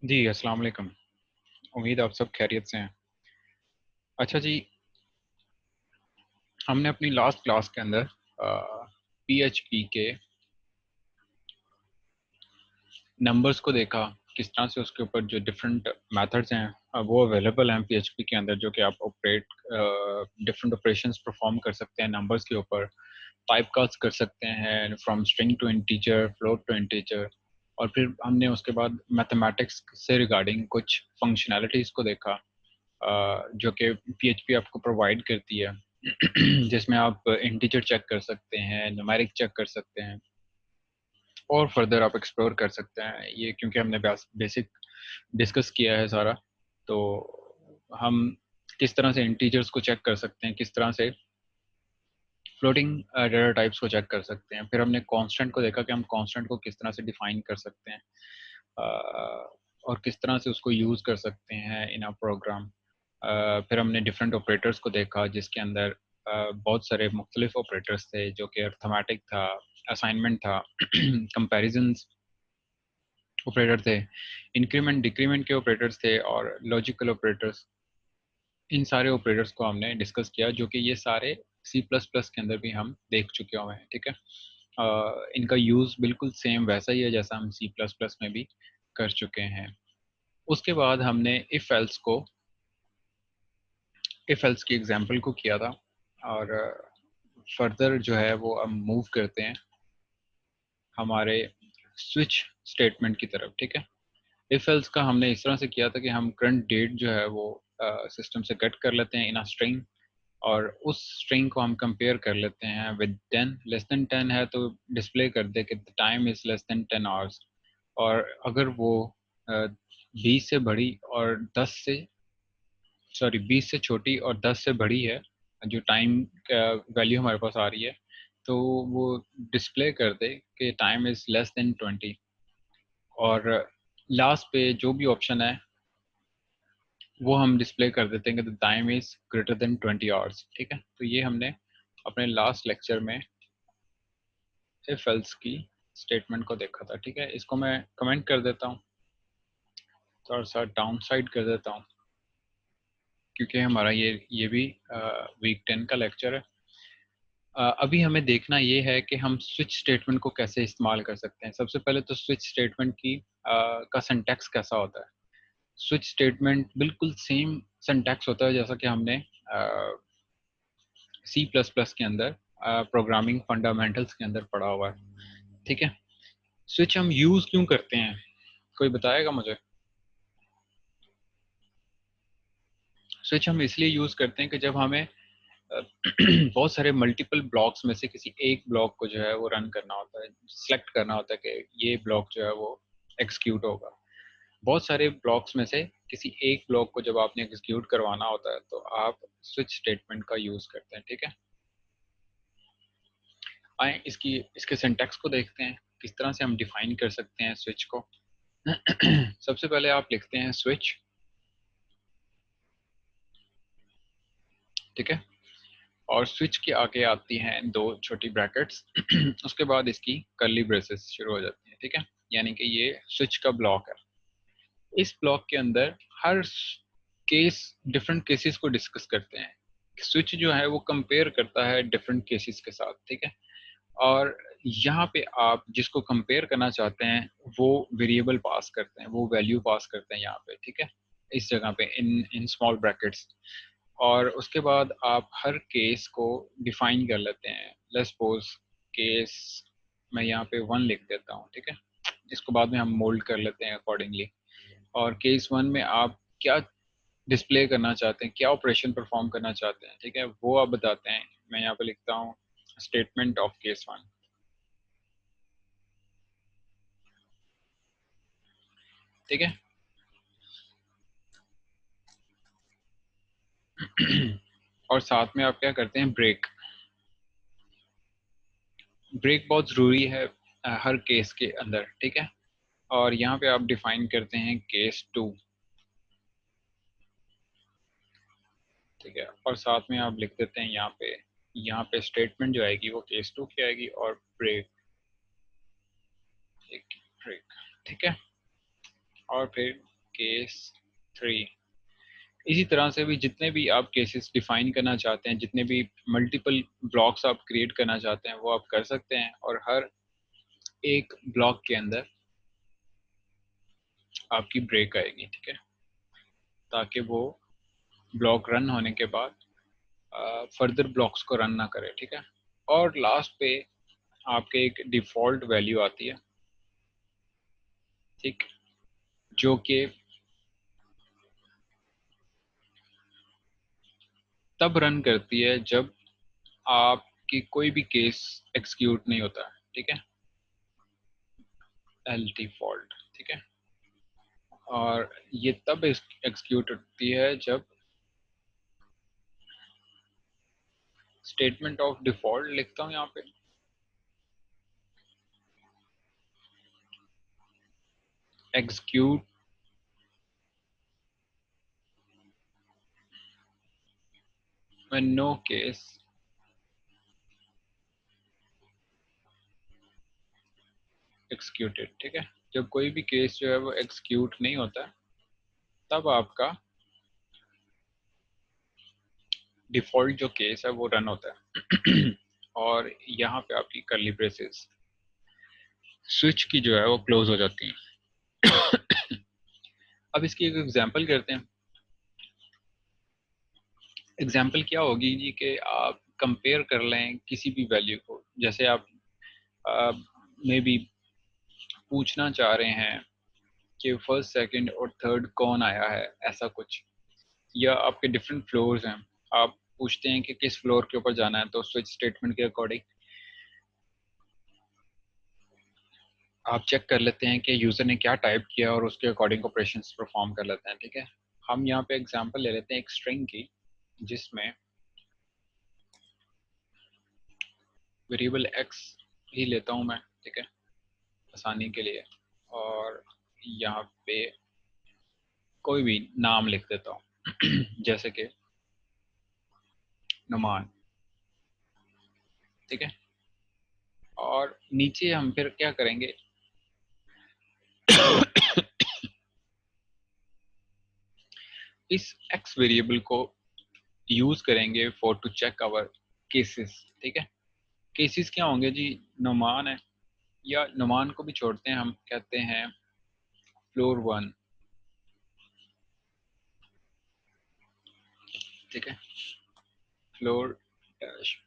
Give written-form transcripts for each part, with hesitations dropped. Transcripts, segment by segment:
जी, अस्सलाम वालेकुम। उम्मीद आप सब खैरियत से हैं। अच्छा जी, हमने अपनी लास्ट क्लास के अंदर पीएचपी के नंबर्स को देखा, किस तरह से उसके ऊपर जो डिफरेंट मेथड्स हैं वो अवेलेबल हैं पीएचपी के अंदर, जो कि आप डिफरेंट ऑपरेशंस परफॉर्म कर सकते हैं नंबर्स के ऊपर, टाइप कास्ट कर सकते हैं from string to integer, float to integer. और फिर हमने उसके बाद मैथमेटिक्स से रिगार्डिंग कुछ फंक्शनैलिटीज़ को देखा, जो कि पीएचपी आपको प्रोवाइड करती है जिसमें आप इंटीजर चेक कर सकते हैं, न्यूमेरिक चेक कर सकते हैं और फर्दर आप एक्सप्लोर कर सकते हैं ये, क्योंकि हमने बेसिक डिस्कस किया है सारा। तो हम किस तरह से इंटीजर्स को चेक कर सकते हैं, किस तरह से फ्लोटिंग डेटा टाइप्स को चेक कर सकते हैं। फिर हमने कांस्टेंट को देखा कि हम कांस्टेंट को किस तरह से डिफाइन कर सकते हैं, और किस तरह से उसको यूज़ कर सकते हैं इन अ प्रोग्राम। फिर हमने डिफरेंट ऑपरेटर्स को देखा, जिसके अंदर बहुत सारे मुख्तलिफ ऑपरेटर्स थे, जो कि अर्थमेटिक था, असाइनमेंट था, कंपैरिजंस ऑपरेटर थे, इंक्रीमेंट डिक्रीमेंट के ऑपरेटर्स थे और लॉजिकल ऑपरेटर्स। इन सारे ऑपरेटर्स को हमने डिस्कस किया, जो कि ये सारे सी प्लस प्लस के अंदर भी हम देख चुके हुए हैं। ठीक है, इनका यूज़ बिल्कुल सेम वैसा ही है जैसा हम सी प्लस प्लस में भी कर चुके हैं। उसके बाद हमने इफ एल्स की एग्जांपल को किया था, और फर्दर जो है वो हम मूव करते हैं हमारे स्विच स्टेटमेंट की तरफ। ठीक है, इफ एल्स का हमने इस तरह से किया था कि हम करंट डेट जो है वो सिस्टम से गेट कर लेते हैं इन अ स्ट्रिंग, और उस स्ट्रिंग को हम कंपेयर कर लेते हैं विद 10। लेस देन 10 है तो डिस्प्ले कर दे कि the time is less then 10 hours, और अगर वो 20 से बड़ी और 10 से, सॉरी 20 से छोटी और 10 से बड़ी है, जो टाइम वैल्यू हमारे पास आ रही है, तो वो डिस्प्ले कर दे कि टाइम इज़ लेस देन 20। और लास्ट पे जो भी ऑप्शन है वो हम डिस्प्ले कर देते हैं कि the time is greater than 20 hours. ठीक है, तो ये हमने अपने लास्ट लेक्चर में इफ एल्स की स्टेटमेंट को देखा था। ठीक है, इसको मैं कमेंट कर देता हूँ, थोड़ा सा डाउन साइड कर देता हूँ, क्योंकि हमारा ये भी वीक 10 का लेक्चर है। अभी हमें देखना ये है कि हम स्विच स्टेटमेंट को कैसे इस्तेमाल कर सकते हैं। सबसे पहले तो स्विच स्टेटमेंट का सिंटैक्स कैसा होता है। स्विच स्टेटमेंट बिल्कुल सेम सिंटैक्स होता है जैसा कि हमने सी प्लस प्लस के अंदर प्रोग्रामिंग फंडामेंटल्स के अंदर पढ़ा हुआ है। ठीक है, स्विच हम यूज़ क्यों करते हैं, कोई बताएगा मुझे? स्विच हम इसलिए यूज़ करते हैं कि जब हमें बहुत सारे मल्टीपल ब्लॉक्स में से किसी एक ब्लॉक को जो है वो रन करना होता है, सेलेक्ट करना होता है कि ये ब्लॉक जो है वो एग्जीक्यूट होगा। बहुत सारे ब्लॉक्स में से किसी एक ब्लॉक को जब आपने एग्जीक्यूट करवाना होता है तो आप स्विच स्टेटमेंट का यूज़ करते हैं। ठीक है, आए इसके सिंटैक्स को देखते हैं, किस तरह से हम डिफाइन कर सकते हैं स्विच को। सबसे पहले आप लिखते हैं स्विच। ठीक है, और स्विच के आगे आती हैं दो छोटी ब्रैकेट्स उसके बाद इसकी कर्ली ब्रेसेस शुरू हो जाती हैं। ठीक है, यानी कि ये स्विच का ब्लॉक है। इस ब्लॉक के अंदर हर केस डिफरेंट केसेस को डिस्कस करते हैं। स्विच जो है वो कंपेयर करता है डिफरेंट केसेस के साथ। ठीक है, और यहाँ पे आप जिसको कंपेयर करना चाहते हैं वो वेरिएबल पास करते हैं, वो वैल्यू पास करते हैं यहाँ पे। ठीक है, इस जगह पे इन इन स्मॉल ब्रैकेट्स, और उसके बाद आप हर केस को डिफाइन कर लेते हैं। लेट्स सपोज केस मैं यहाँ पे 1 लिख देता हूँ। ठीक है, इसको बाद में हम मोल्ड कर लेते हैं अकॉर्डिंगली। और केस 1 में आप क्या डिस्प्ले करना चाहते हैं, क्या ऑपरेशन परफॉर्म करना चाहते हैं, ठीक है, वो आप बताते हैं। मैं यहाँ पे लिखता हूँ स्टेटमेंट ऑफ केस 1। ठीक है, और साथ में आप क्या करते हैं, ब्रेक। ब्रेक बहुत ज़रूरी है हर केस के अंदर। ठीक है, और यहाँ पे आप डिफाइन करते हैं केस 2। ठीक है, और साथ में आप लिख देते हैं यहाँ पे स्टेटमेंट जो आएगी वो केस 2 की आएगी, और ब्रेक एक ब्रेक। ठीक है, और फिर केस 3। इसी तरह से भी जितने भी आप केसेस डिफाइन करना चाहते हैं, जितने भी मल्टीपल ब्लॉक्स आप क्रिएट करना चाहते हैं, वो आप कर सकते हैं। और हर एक ब्लॉक के अंदर आपकी ब्रेक आएगी, ठीक है, ताकि वो ब्लॉक रन होने के बाद फर्दर ब्लॉक्स को रन ना करे, ठीक है। और लास्ट पे आपके एक डिफ़ॉल्ट वैल्यू आती है, ठीक, जो कि तब रन करती है जब आपकी कोई भी केस एग्जीक्यूट नहीं होता है, ठीक है, एल डिफ़ॉल्ट, ठीक है। और ये तब एग्जीक्यूट होती है जब स्टेटमेंट ऑफ डिफ़ॉल्ट लिखता हूँ यहाँ पे, execute when no case executed, ठीक है। जब कोई भी केस जो है वो एक्सिक्यूट नहीं होता, तब आपका डिफ़ॉल्ट जो केस है वो रन होता है। और यहाँ पे आपकी कर्ली ब्रेसेस स्विच की जो है वो क्लोज हो जाती है। अब इसकी एक एग्जांपल करते हैं। एग्जांपल क्या होगी जी कि आप कंपेयर कर लें किसी भी वैल्यू को, जैसे आप मे बी पूछना चाह रहे हैं कि फर्स्ट, सेकंड और थर्ड कौन आया है, ऐसा कुछ, या आपके डिफरेंट फ्लोर्स हैं, आप पूछते हैं कि किस फ्लोर के ऊपर जाना है, तो स्विच स्टेटमेंट के अकॉर्डिंग आप चेक कर लेते हैं कि यूज़र ने क्या टाइप किया और उसके अकॉर्डिंग ऑपरेशंस परफॉर्म कर लेते हैं, ठीक है। हम यहाँ पे एग्जांपल ले लेते हैं एक स्ट्रिंग की, जिसमें वेरिएबल x ही लेता हूँ मैं, ठीक है, आसानी के लिए। और यहाँ पे कोई भी नाम लिख देता हूँ जैसे कि नुमान, ठीक है। और नीचे हम फिर क्या करेंगे, इस x वेरिएबल को यूज करेंगे for to check our cases, ठीक है। केसेस क्या होंगे जी, नुमान है, या नुमान को भी छोड़ते हैं, हम कहते हैं फ्लोर 1, ठीक है, फ्लोर डैश।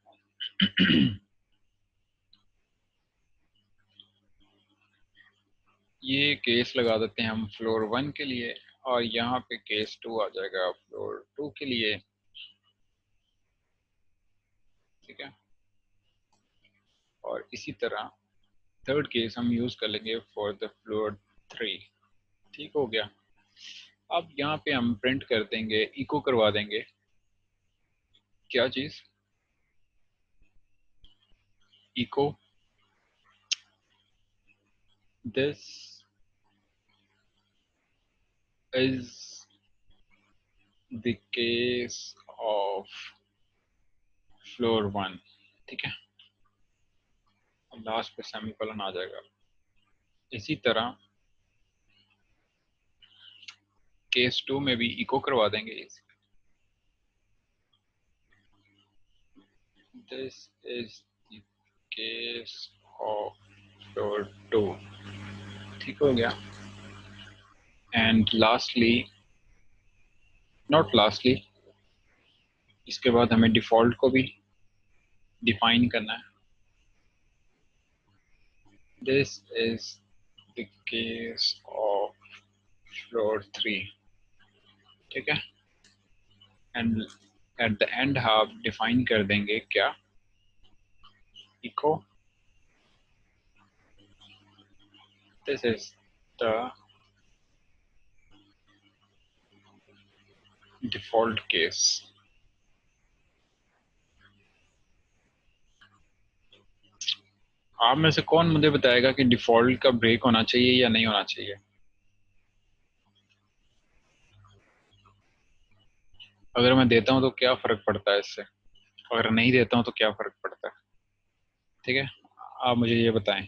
ये केस लगा देते हैं हम फ्लोर 1 के लिए, और यहाँ पे केस 2 आ जाएगा फ्लोर 2 के लिए, ठीक है। और इसी तरह थर्ड केस हम यूज कर लेंगे फॉर द फ्लोर 3, ठीक हो गया। अब यहाँ पे हम प्रिंट कर देंगे, इको करवा देंगे क्या चीज, echo this is the case of floor 1, ठीक है। लास्ट पे सेमीकोलन आ जाएगा। इसी तरह केस 2 में भी इको करवा देंगे, this is the case of floor 2, ठीक हो गया। एंड लास्टली, नॉट लास्टली, इसके बाद हमें डिफॉल्ट को भी डिफाइन करना है, this is the case of floor 3, ठीक है। एंड एट द एंड आप डिफाइन कर देंगे क्या, echo this is the default case. आप में से कौन मुझे बताएगा कि डिफॉल्ट का ब्रेक होना चाहिए या नहीं होना चाहिए? अगर मैं देता हूं तो क्या फर्क पड़ता है इससे, अगर नहीं देता हूं तो क्या फर्क पड़ता है, ठीक है। आप मुझे ये बताएं।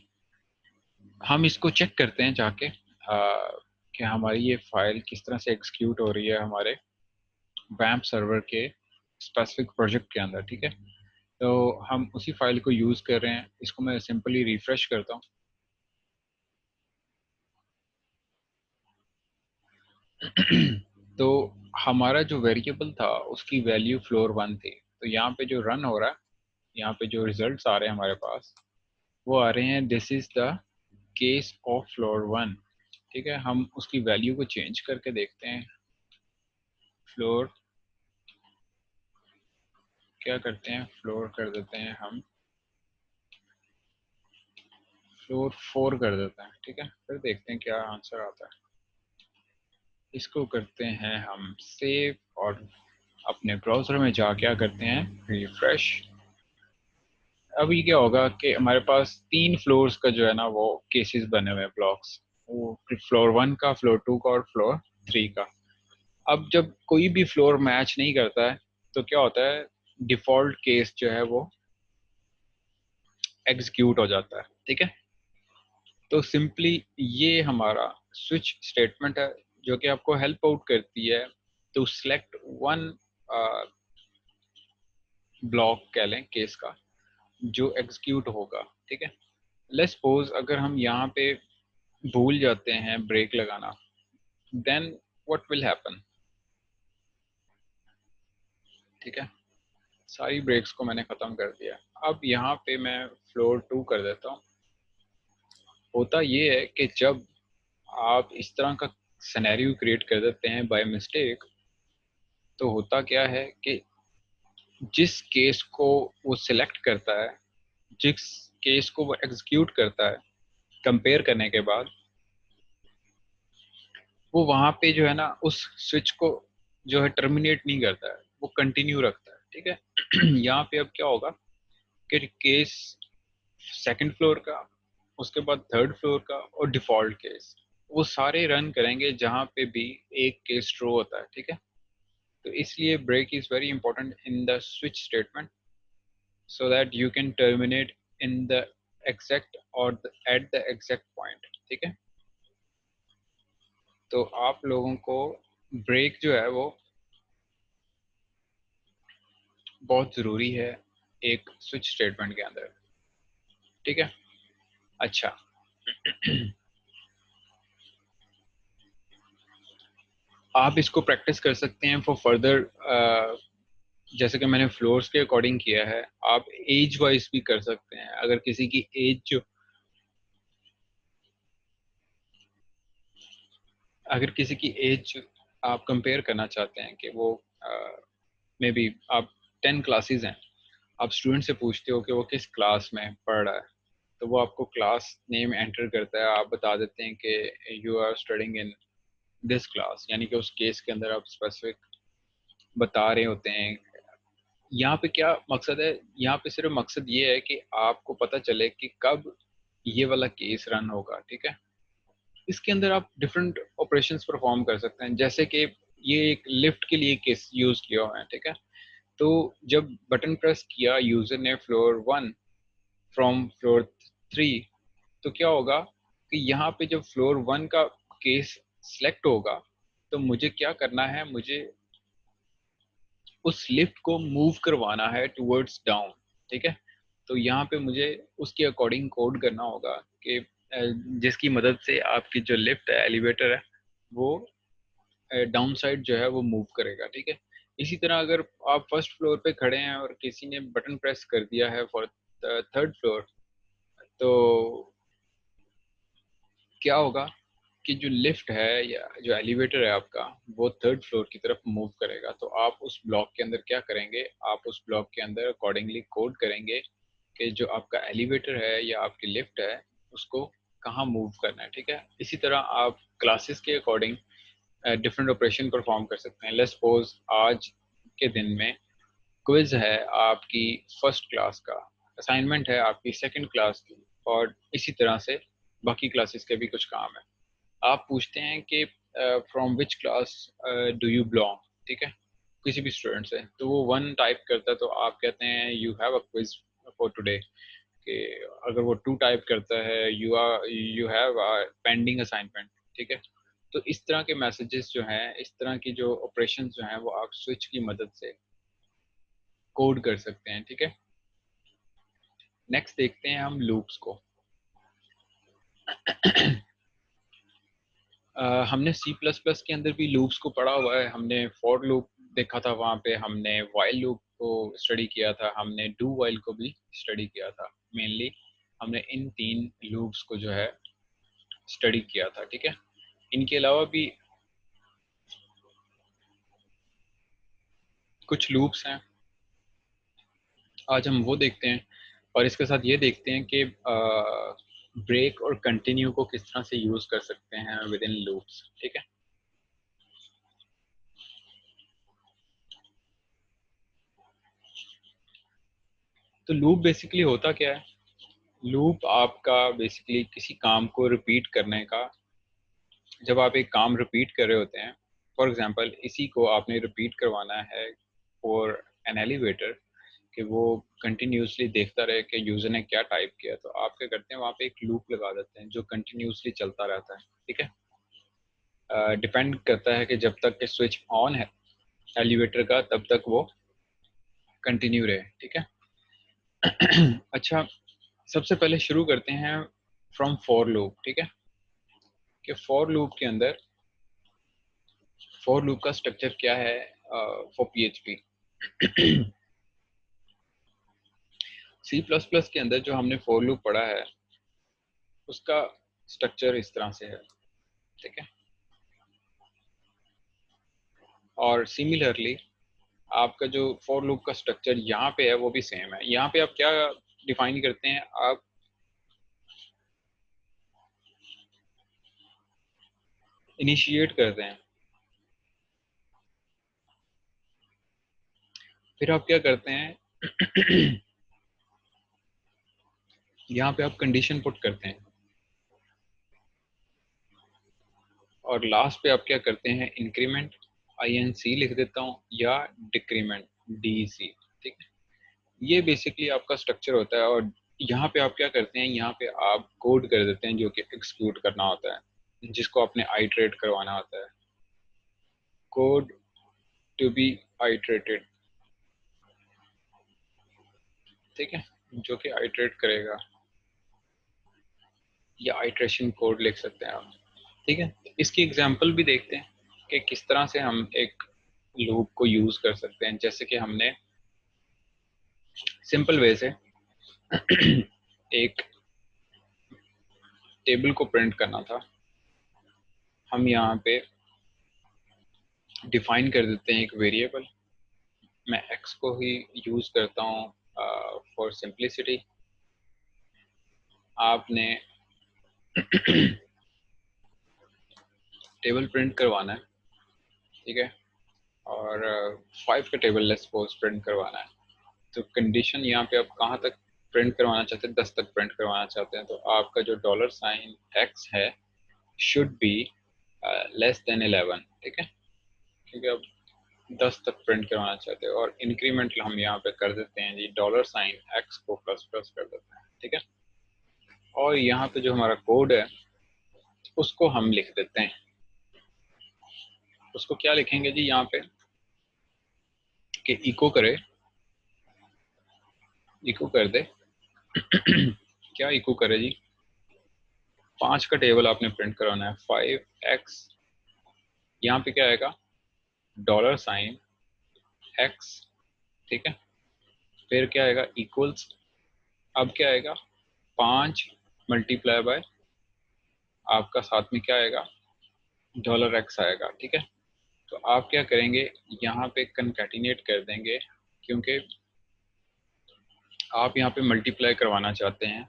हम इसको चेक करते हैं जाके कि हमारी ये फाइल किस तरह से एग्जीक्यूट हो रही है हमारे वैम्प सर्वर के स्पेसिफिक प्रोजेक्ट के अंदर, ठीक है। तो हम उसी फाइल को यूज़ कर रहे हैं। इसको मैं सिंपली रिफ्रेश करता हूँ। तो हमारा जो वेरिएबल था उसकी वैल्यू फ्लोर 1 थी। तो यहाँ पे जो रन हो रहा है, यहाँ पे जो रिजल्ट्स आ रहे हैं हमारे पास, वो आ रहे हैं this is the case of floor 1, ठीक है। हम उसकी वैल्यू को चेंज करके देखते हैं। फ्लोर क्या करते हैं, फ्लोर कर देते हैं हम फ्लोर 4 कर देते हैं, ठीक है। फिर देखते हैं क्या आंसर आता है। इसको करते हैं हम सेव और अपने ब्राउज़र में जा क्या करते हैं रिफ्रेश। अभी क्या होगा कि हमारे पास 3 फ्लोर्स का जो है ना वो केसेस बने हुए हैं, ब्लॉक्स। वो फ्लोर 1 का, फ्लोर 2 का और फ्लोर 3 का। अब जब कोई भी फ्लोर मैच नहीं करता है तो क्या होता है, डिफॉल्ट केस जो है वो एग्जीक्यूट हो जाता है, ठीक है। तो सिंपली ये हमारा स्विच स्टेटमेंट है जो कि आपको हेल्प आउट करती है टू सिलेक्ट वन ब्लॉक कह लें केस का जो एग्जीक्यूट होगा, ठीक है। लेट्स सपोज अगर हम यहाँ पे भूल जाते हैं ब्रेक लगाना, देन व्हाट विल हैपन, ठीक है। सारी ब्रेक्स को मैंने ख़त्म कर दिया। अब यहाँ पे मैं फ्लोर 2 कर देता हूँ। होता ये है कि जब आप इस तरह का सिनेरियो क्रिएट कर देते हैं बाय मिस्टेक, तो होता क्या है कि जिस केस को वो सिलेक्ट करता है, जिस केस को वो एग्जीक्यूट करता है, कंपेयर करने के बाद वो वहाँ पे जो है ना उस स्विच को जो है टर्मिनेट नहीं करता है, वो कंटिन्यू रखता है, ठीक है। यहाँ पे अब क्या होगा कि केस सेकंड फ्लोर का, उसके बाद थर्ड फ्लोर का और डिफॉल्ट केस, वो सारे रन करेंगे जहाँ पे भी एक केस ट्रू होता है, ठीक है। तो इसलिए break is very important in the switch statement so that you can terminate in the exact or at the exact point, ठीक है। तो आप लोगों को ब्रेक जो है वो बहुत ज़रूरी है एक स्विच स्टेटमेंट के अंदर, ठीक है। अच्छा, आप इसको प्रैक्टिस कर सकते हैं फॉर फर्दर। जैसे कि मैंने फ्लोर्स के अकॉर्डिंग किया है, आप एज वाइज भी कर सकते हैं। अगर किसी की एज जो अगर किसी की एज आप कंपेयर करना चाहते हैं कि वो मे बी आप 10 क्लासेस हैं, आप स्टूडेंट से पूछते हो कि वो किस क्लास में पढ़ रहा है, तो वो आपको क्लास नेम एंटर करता है, आप बता देते हैं कि you are studying in this class, यानी कि उस केस के अंदर आप स्पेसिफिक बता रहे होते हैं। यहाँ पे क्या मकसद है, यहाँ पे सिर्फ मकसद ये है कि आपको पता चले कि कब ये वाला केस रन होगा, ठीक है। इसके अंदर आप डिफरेंट ऑपरेशंस परफॉर्म कर सकते हैं, जैसे कि ये एक लिफ्ट के लिए केस यूज किया हुआ है, ठीक है। तो जब बटन प्रेस किया यूजर ने फ्लोर 1 फ्रॉम फ्लोर 3, तो क्या होगा कि यहाँ पे जब फ्लोर 1 का केस सिलेक्ट होगा तो मुझे क्या करना है, मुझे उस लिफ्ट को मूव करवाना है टुवर्ड्स डाउन, ठीक है। तो यहाँ पे मुझे उसके अकॉर्डिंग कोड करना होगा कि जिसकी मदद से आपकी जो लिफ्ट है, एलिवेटर है, वो डाउन साइड जो है वो मूव करेगा, ठीक है। इसी तरह अगर आप फर्स्ट फ्लोर पे खड़े हैं और किसी ने बटन प्रेस कर दिया है फॉर थर्ड फ्लोर, तो क्या होगा कि जो लिफ्ट है या जो एलिवेटर है आपका, वो थर्ड फ्लोर की तरफ मूव करेगा। तो आप उस ब्लॉक के अंदर क्या करेंगे, आप उस ब्लॉक के अंदर अकॉर्डिंगली कोड करेंगे कि जो आपका एलिवेटर है या आपकी लिफ्ट है उसको कहाँ मूव करना है, ठीक है। इसी तरह आप क्लासेस के अकॉर्डिंग डिफरेंट ऑपरेशन परफॉर्म कर सकते हैं। लेट्स सपोज आज के दिन में क्विज है आपकी फर्स्ट क्लास का, असाइनमेंट है आपकी सेकंड क्लास की, और इसी तरह से बाकी क्लासेस के भी कुछ काम है। आप पूछते हैं कि from which class do you belong, ठीक है, किसी भी स्टूडेंट से, तो वो 1 टाइप करता है तो आप कहते हैं you have a quiz for today. कि अगर वो 2 टाइप करता है, you have a pending assignment, ठीक है। तो इस तरह के मैसेजेस जो हैं, इस तरह की जो ऑपरेशंस जो हैं वो आप स्विच की मदद से कोड कर सकते हैं, ठीक है। नेक्स्ट देखते हैं हम लूप्स को। हमने सी प्लस प्लस के अंदर भी लूप्स को पढ़ा हुआ है, हमने फॉर लूप देखा था, वहाँ पे हमने वाइल लूप को स्टडी किया था, हमने डू वाइल को भी स्टडी किया था। मेनली हमने इन 3 लूप्स को जो है स्टडी किया था, ठीक है। इनके अलावा भी कुछ लूप्स हैं, आज हम वो देखते हैं, और इसके साथ ये देखते हैं कि ब्रेक और कंटिन्यू को किस तरह से यूज कर सकते हैं विद इन लूप्स, ठीक है। तो लूप बेसिकली होता क्या है? लूप आपका बेसिकली किसी काम को रिपीट करने का, जब आप एक काम रिपीट कर रहे होते हैं, फॉर एग्जांपल इसी को आपने रिपीट करवाना है फॉर एन एलिवेटर, कि वो कंटिन्यूसली देखता रहे कि यूजर ने क्या टाइप किया, तो आप क्या करते हैं, वहाँ पे एक लूप लगा देते हैं जो कंटिन्यूसली चलता रहता है, ठीक है। डिपेंड करता है कि जब तक कि स्विच ऑन है एलिवेटर का तब तक वो कंटिन्यू रहे, ठीक है। अच्छा, सबसे पहले शुरू करते हैं फ्रॉम फॉर लूप, ठीक है। कि फॉर लूप के अंदर फॉर लूप का स्ट्रक्चर क्या है for PHP. C plus plus के अंदर जो हमने फॉर लूप पढ़ा है उसका स्ट्रक्चर इस तरह से है, ठीक है। और सिमिलरली आपका जो फॉर लूप का स्ट्रक्चर यहाँ पे है वो भी सेम है। यहाँ पे आप क्या डिफाइन करते हैं, आप इनिशिएट करते हैं, फिर आप क्या करते हैं, यहाँ पे आप कंडीशन पुट करते हैं, और लास्ट पे आप क्या करते हैं, इंक्रीमेंट INC लिख देता हूँ या डिक्रीमेंट DEC, ठीक है। ये बेसिकली आपका स्ट्रक्चर होता है। और यहाँ पे आप क्या करते हैं, यहाँ पे आप कोड कर देते हैं जो कि एक्सिक्यूट करना होता है, जिसको आपने आइटरेट करवाना होता है, कोड टू बी आइटरेटेड, ठीक है, जो कि आइटरेट करेगा, या आइट्रेशन कोड लिख सकते हैं आप, ठीक है। इसकी एग्जांपल भी देखते हैं कि किस तरह से हम एक लूप को यूज कर सकते हैं। जैसे कि हमने सिंपल वे से एक टेबल को प्रिंट करना था, हम यहाँ पे डिफाइन कर देते हैं एक वेरिएबल, मैं x को ही यूज करता हूँ फॉर सिंप्लिसिटी। आपने टेबल प्रिंट करवाना है, ठीक है, और 5 का टेबल लेट्स सपोज प्रिंट करवाना है। तो कंडीशन यहाँ पे आप कहाँ तक प्रिंट करवाना चाहते हैं, 10 तक प्रिंट करवाना चाहते हैं, तो आपका जो $x है शुड बी लेस देन 11, ठीक है, क्योंकि आप 10 तक प्रिंट करवाना चाहते हैं। और इंक्रीमेंट हम यहाँ पे कर देते हैं जी $x को प्लस प्लस कर देते हैं, ठीक है। और यहाँ पे जो हमारा कोड है उसको हम लिख देते हैं, उसको क्या लिखेंगे जी यहाँ पे, कि इको करे, इको कर दे क्या इको करे जी, 5 का टेबल आपने प्रिंट करवाना है, 5x, यहाँ पे क्या आएगा, $x, ठीक है। फिर क्या आएगा, इक्वल्स, अब क्या आएगा, 5 मल्टीप्लाई बाय आपका साथ में क्या आएगा, $x आएगा, ठीक है। तो आप क्या करेंगे, यहाँ पे कंकैटिनेट कर देंगे, क्योंकि आप यहाँ पे मल्टीप्लाई करवाना चाहते हैं,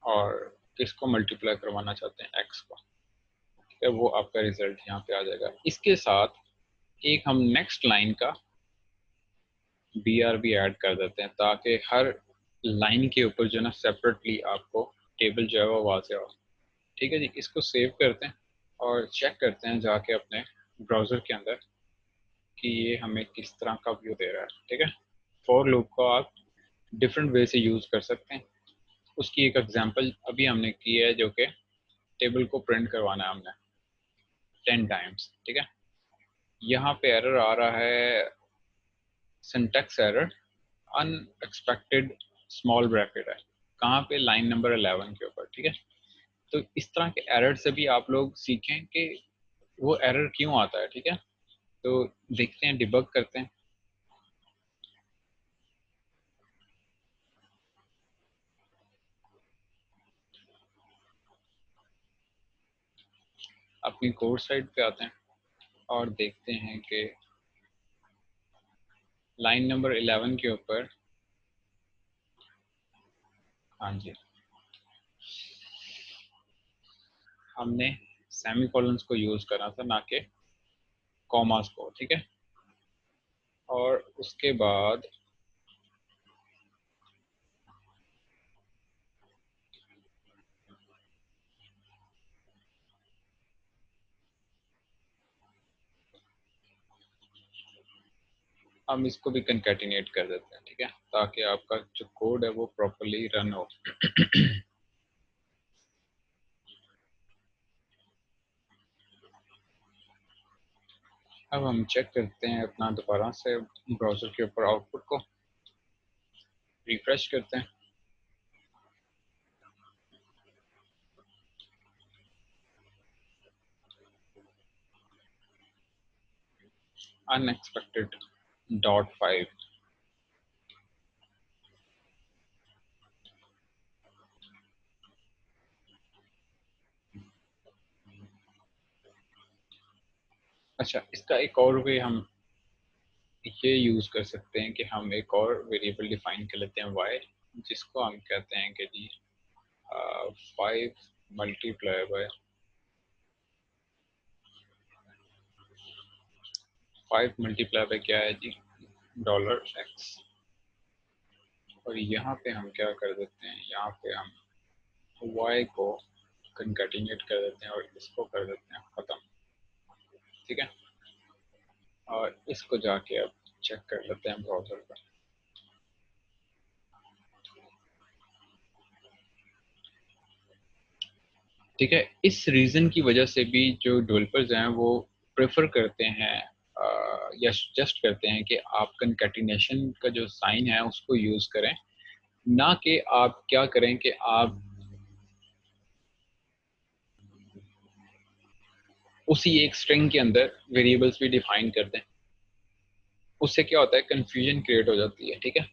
और किसको मल्टीप्लाई करवाना चाहते हैं, x को, ठीक है। वो आपका रिजल्ट यहाँ पे आ जाएगा। इसके साथ एक हम नेक्स्ट लाइन का BR भी ऐड कर देते हैं, ताकि हर लाइन के ऊपर जो है ना सेपरेटली आपको टेबल जो है वो वाज़ेह हो, ठीक है जी। इसको सेव करते हैं और चेक करते हैं जाके अपने ब्राउज़र के अंदर कि ये हमें किस तरह का व्यू दे रहा है, ठीक है। फॉर लूप को आप डिफरेंट वे से यूज़ कर सकते हैं। उसकी एक एग्जांपल अभी हमने की है, जो कि टेबल को प्रिंट करवाना है हमने, 10 टाइम्स, ठीक है। यहाँ पे एरर आ रहा है syntax error, unexpected small bracket है, कहाँ पे, लाइन नंबर 11 के ऊपर, ठीक है। तो इस तरह के एरर से भी आप लोग सीखें कि वो एरर क्यों आता है, ठीक है। तो देखते हैं, डिबग करते हैं। अपनी कोड साइड पे आते हैं और देखते हैं कि लाइन नंबर 11 के ऊपर, हाँ जी, हमने सेमीकोलंस को यूज करा था, ना कि कॉमास को, ठीक है। और उसके बाद हम इसको भी कंकैटिनेट कर देते हैं, ठीक है, ताकि आपका जो कोड है वो प्रॉपर्ली रन हो। अब हम चेक करते हैं अपना दोबारा से ब्राउज़र के ऊपर आउटपुट को, रिफ्रेश करते हैं। अनएक्सपेक्टेड .5, अच्छा, इसका एक और वे हम ये यूज़ कर सकते हैं कि हम एक और वेरिएबल डिफाइन कर लेते हैं y, जिसको हम कहते हैं कि जी 5 मल्टीप्लाई बाय 5 मल्टीप्लाई बाय क्या है जी, $x। और यहाँ पे हम क्या कर देते हैं, यहाँ पे हम y को कंकैटिनेट कर देते हैं और इसको कर देते हैं ख़त्म, ठीक है। और इसको जाके अब चेक कर लेते हैं ब्राउज़र पर। ठीक है, इस रीज़न की वजह से भी जो डेवलपर्स हैं वो प्रेफर करते हैं या सजेस्ट करते हैं कि आप कंकैटिनेशन का जो साइन है उसको यूज़ करें, ना कि आप क्या करें कि आप उसी एक स्ट्रिंग के अंदर वेरिएबल्स भी डिफाइन कर दें। उससे क्या होता है, कंफ्यूजन क्रिएट हो जाती है, ठीक है।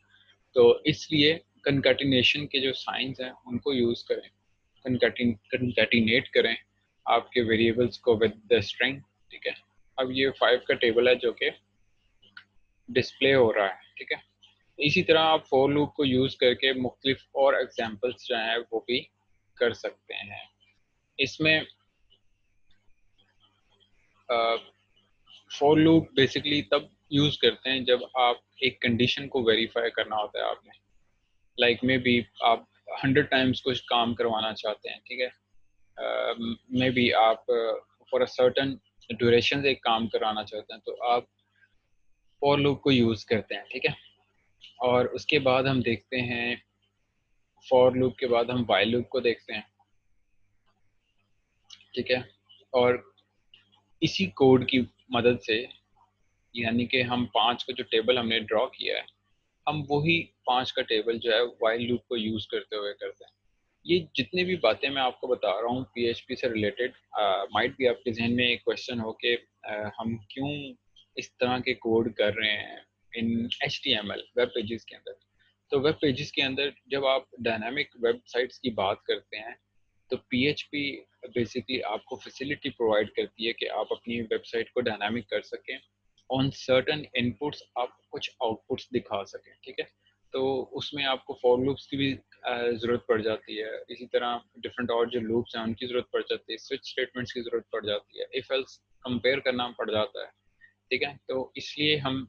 तो इसलिए कंकैटिनेशन के जो साइंस हैं उनको यूज़ करें, कंकैटिनेट करें आपके वेरिएबल्स को विद द स्ट्रिंग, ठीक है। अब ये 5 का टेबल है जो कि डिस्प्ले हो रहा है, ठीक है। इसी तरह आप फॉर लूप को यूज़ करके मुख्तलिफ और एग्जांपल्स जो हैं वो भी कर सकते हैं। इसमें फॉर लूप बेसिकली तब यूज़ करते हैं जब आप एक कंडीशन को वेरीफाई करना होता है आपने, लाइक मे बी आप 100 टाइम्स कुछ काम करवाना चाहते हैं, ठीक है। मे बी आप फॉर अ सर्टन ड्यूरेशन एक काम कराना चाहते हैं, तो आप फॉर लूप को यूज़ करते हैं, ठीक है। और उसके बाद हम देखते हैं, फॉर लूप के बाद हम वाइल लूप को देखते हैं, ठीक है। और इसी कोड की मदद से, यानी कि हम 5 का जो टेबल हमने ड्रॉ किया है, हम वही 5 का टेबल जो है वाइल लूप को यूज़ करते हुए करते हैं। ये जितनी भी बातें मैं आपको बता रहा हूँ पीएचपी से रिलेटेड, माइट भी आपके जहन में एक क्वेश्चन हो कि हम क्यों इस तरह के कोड कर रहे हैं इन HTML वेब पेजेस के अंदर। तो वेब पेजेस के अंदर जब आप डायनामिक वेबसाइट्स की बात करते हैं, तो पीएचपी बेसिकली आपको फैसिलिटी प्रोवाइड करती है कि आप अपनी वेबसाइट को डायनामिक कर सकें, ऑन सर्टन इनपुट्स आप कुछ आउटपुट्स दिखा सकें, ठीक है। तो उसमें आपको फॉर लूप्स की भी ज़रूरत पड़ जाती है, इसी तरह डिफरेंट और जो लूप्स हैं उनकी ज़रूरत पड़ जाती है, स्विच स्टेटमेंट्स की ज़रूरत पड़ जाती है, इफ एल्स कंपेयर करना पड़ जाता है, ठीक है। तो इसलिए हम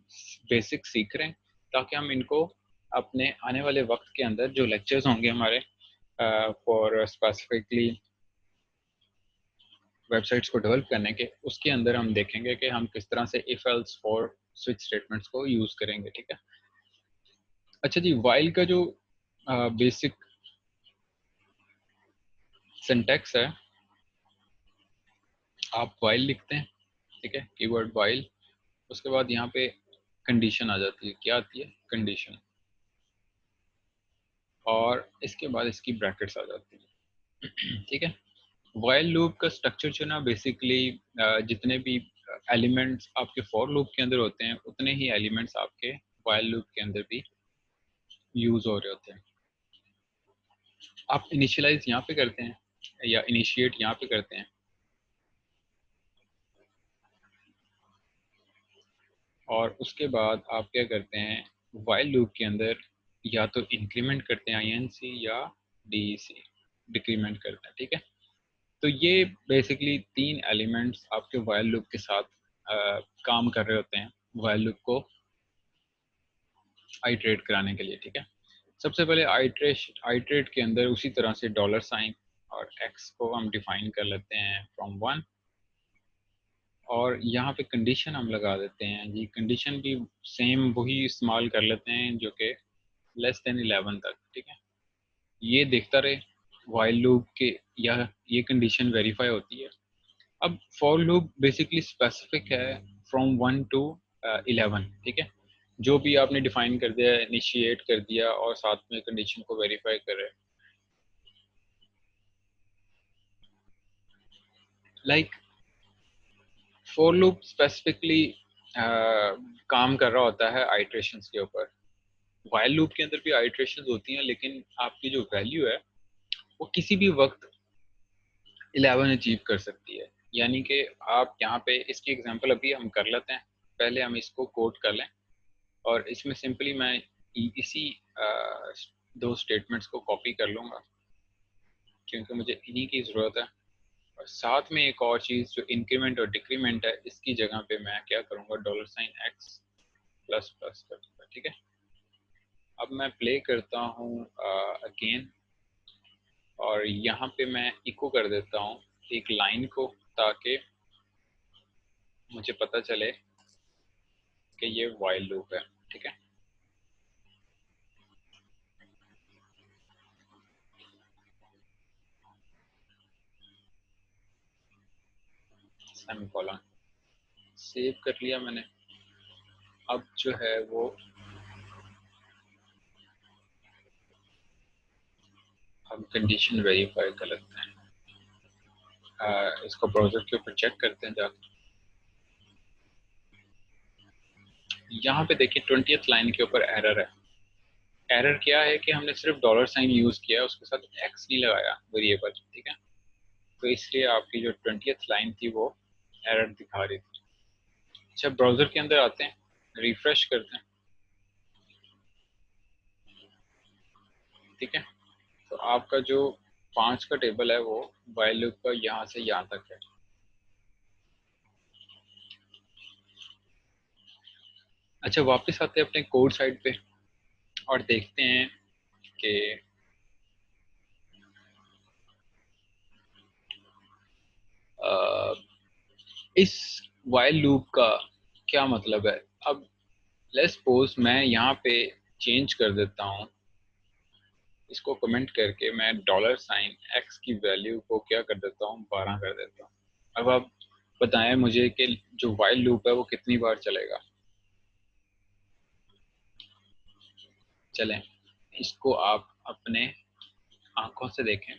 बेसिक सीख रहे हैं ताकि हम इनको अपने आने वाले वक्त के अंदर जो लेक्चर्स होंगे हमारे फॉर स्पेसिफिकली वेबसाइट्स को डेवलप करने के, उसके अंदर हम देखेंगे कि हम किस तरह से if else for switch statements को यूज़ करेंगे, ठीक है। अच्छा जी, वाइल का जो बेसिक सिंटैक्स है आप वाइल लिखते हैं, ठीक है, कीवर्ड वाइल, उसके बाद यहाँ पे कंडीशन आ जाती है, क्या आती है, कंडीशन, और इसके बाद इसकी ब्रैकेट्स आ जाती है। ठीक है, वाइल लूप का स्ट्रक्चर जो ना बेसिकली जितने भी एलिमेंट्स आपके फॉर लूप के अंदर होते हैं उतने ही एलिमेंट्स आपके वाइल लूप के अंदर भी यूज हो रहे होते हैं। आप इनिशियलाइज यहाँ पे करते हैं या इनिशिएट यहाँ पे करते हैं, और उसके बाद आप क्या करते हैं, वाइल लूप के अंदर या तो इंक्रीमेंट करते हैं INC या DEC, डिक्रीमेंट करते हैं। ठीक है, तो ये बेसिकली तीन एलिमेंट्स आपके वाइल लूप के साथ काम कर रहे होते हैं वाइल लूप को आइट्रेट कराने के लिए। ठीक है, सबसे पहले आइट्रेट के अंदर उसी तरह से डॉलर साइन और x को हम डिफाइन कर लेते हैं फ्रॉम 1, और यहाँ पे कंडीशन हम लगा देते हैं, ये कंडीशन भी सेम वही इस्तेमाल कर लेते हैं जो कि लेस देन 11 तक। ठीक है, ये देखता रहे वाइल लूप के, या ये कंडीशन वेरीफाई होती है। अब फॉर लूप बेसिकली स्पेसिफिक है फ्रॉम 1 to 11। ठीक है, जो भी आपने डिफाइन कर दिया, इनिशिएट कर दिया और साथ में कंडीशन को वेरीफाई कर रहे हैं, लाइक फॉर लूप स्पेसिफिकली काम कर रहा होता है आइट्रेशंस के ऊपर। वाइल लूप के अंदर भी आइट्रेशंस होती हैं, लेकिन आपकी जो वैल्यू है वो किसी भी वक्त 11 अचीव कर सकती है। यानी कि आप यहाँ पे इसकी एग्जांपल अभी हम कर लेते हैं, पहले हम इसको कोड कर लें, और इसमें सिंपली मैं इसी दो स्टेटमेंट्स को कॉपी कर लूँगा क्योंकि मुझे इन्हीं की ज़रूरत है। और साथ में एक और चीज़ जो इंक्रीमेंट और डिक्रीमेंट है, इसकी जगह पे मैं क्या करूँगा, dollar sign x plus plus कर दूँगा। ठीक है, अब मैं प्ले करता हूँ अगेन, और यहाँ पे मैं इको कर देता हूँ एक लाइन को, ताकि मुझे पता चले कि ये वाइल लूप है। ठीक है, सेमीकोलन सेव कर लिया मैंने। अब जो है वो हम कंडीशन वेरीफाई कर लेते हैं, इसको ब्राउज़र के ऊपर चेक करते हैं जाकर। यहाँ पे देखिए 20th लाइन के ऊपर एरर है। एरर क्या है कि हमने सिर्फ डॉलर साइन यूज़ किया, उसके साथ एक्स नहीं लगाया वेरिएबल। ठीक है, तो इसलिए आपकी जो 20th लाइन थी वो एरर दिखा रही थी। अच्छा, ब्राउज़र के अंदर आते हैं, रिफ्रेश करते हैं। ठीक है, तो आपका जो 5 का टेबल है वो वाइल लूप का यहाँ से यहाँ तक है। अच्छा, वापस आते हैं अपने कोड साइड पे और देखते हैं कि इस वाइल लूप का क्या मतलब है। अब लेट्स सपोज मैं यहाँ पे चेंज कर देता हूँ, इसको कमेंट करके मैं डॉलर साइन x की वैल्यू को क्या कर देता हूँ, 12 कर देता हूँ। अब आप बताएं मुझे कि जो वाइल लूप है वो कितनी बार चलेगा। चलें, इसको आप अपने आंखों से देखें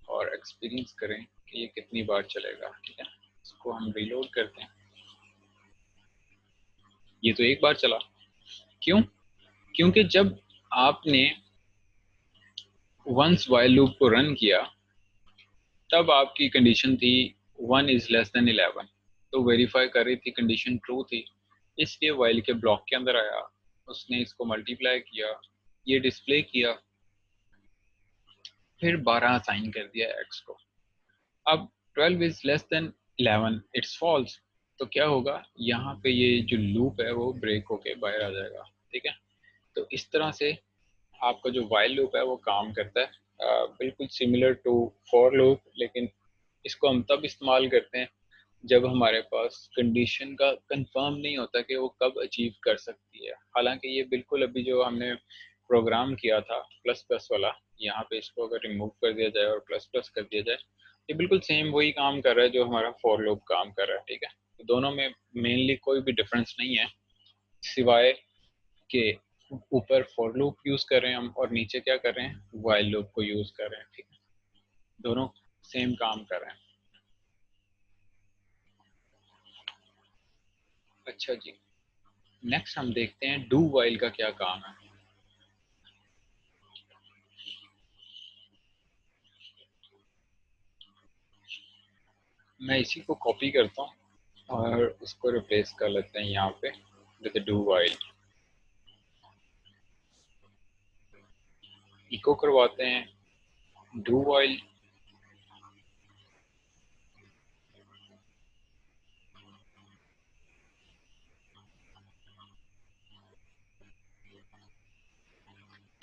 और एक्सपीरियंस करें कि ये कितनी बार चलेगा। ठीक है, इसको हम रीलोड करते हैं। ये तो एक बार चला। क्यों? क्योंकि जब आपने वंस वाइल लूप को रन किया तब आपकी कंडीशन थी 1 इज लेस देन 11, तो वेरीफाई कर रही थी, कंडीशन ट्रू थी, इसलिए वाइल के ब्लॉक के अंदर आया, उसने इसको मल्टीप्लाई किया, ये डिस्प्ले किया, फिर 12 असाइन कर दिया एक्स को। अब 12 is less than 11, it's false, तो क्या होगा, यहाँ पे ये जो लूप है वो ब्रेक होके बाहर आ जाएगा। ठीक है, तो इस तरह से आपका जो वाइल लूप है वो काम करता है, बिल्कुल सिमिलर टू फॉर लूप, लेकिन इसको हम तब इस्तेमाल करते हैं जब हमारे पास कंडीशन का कंफर्म नहीं होता कि वो कब अचीव कर सकती है। हालांकि ये बिल्कुल अभी जो हमने प्रोग्राम किया था प्लस प्लस वाला, यहाँ पे इसको अगर रिमूव कर दिया जाए और प्लस प्लस कर दिया जाए, ये बिल्कुल सेम वही काम कर रहा है जो हमारा फॉर लूप काम कर रहा है, ठीक है। तो दोनों में मेनली कोई भी डिफरेंस नहीं है, सिवाय कि ऊपर फॉर लूप यूज कर रहे हैं हम और नीचे क्या कर रहे हैं, वाइल लूप को यूज कर रहे हैं, ठीक है। दोनों सेम काम कर रहे हैं। अच्छा जी, नेक्स्ट हम देखते हैं डू वाइल का क्या काम है। मैं इसी को कॉपी करता हूँ और इसको रिप्लेस कर लेते हैं यहाँ पे विद डू वाइल। इको करवाते हैं डू वाइल,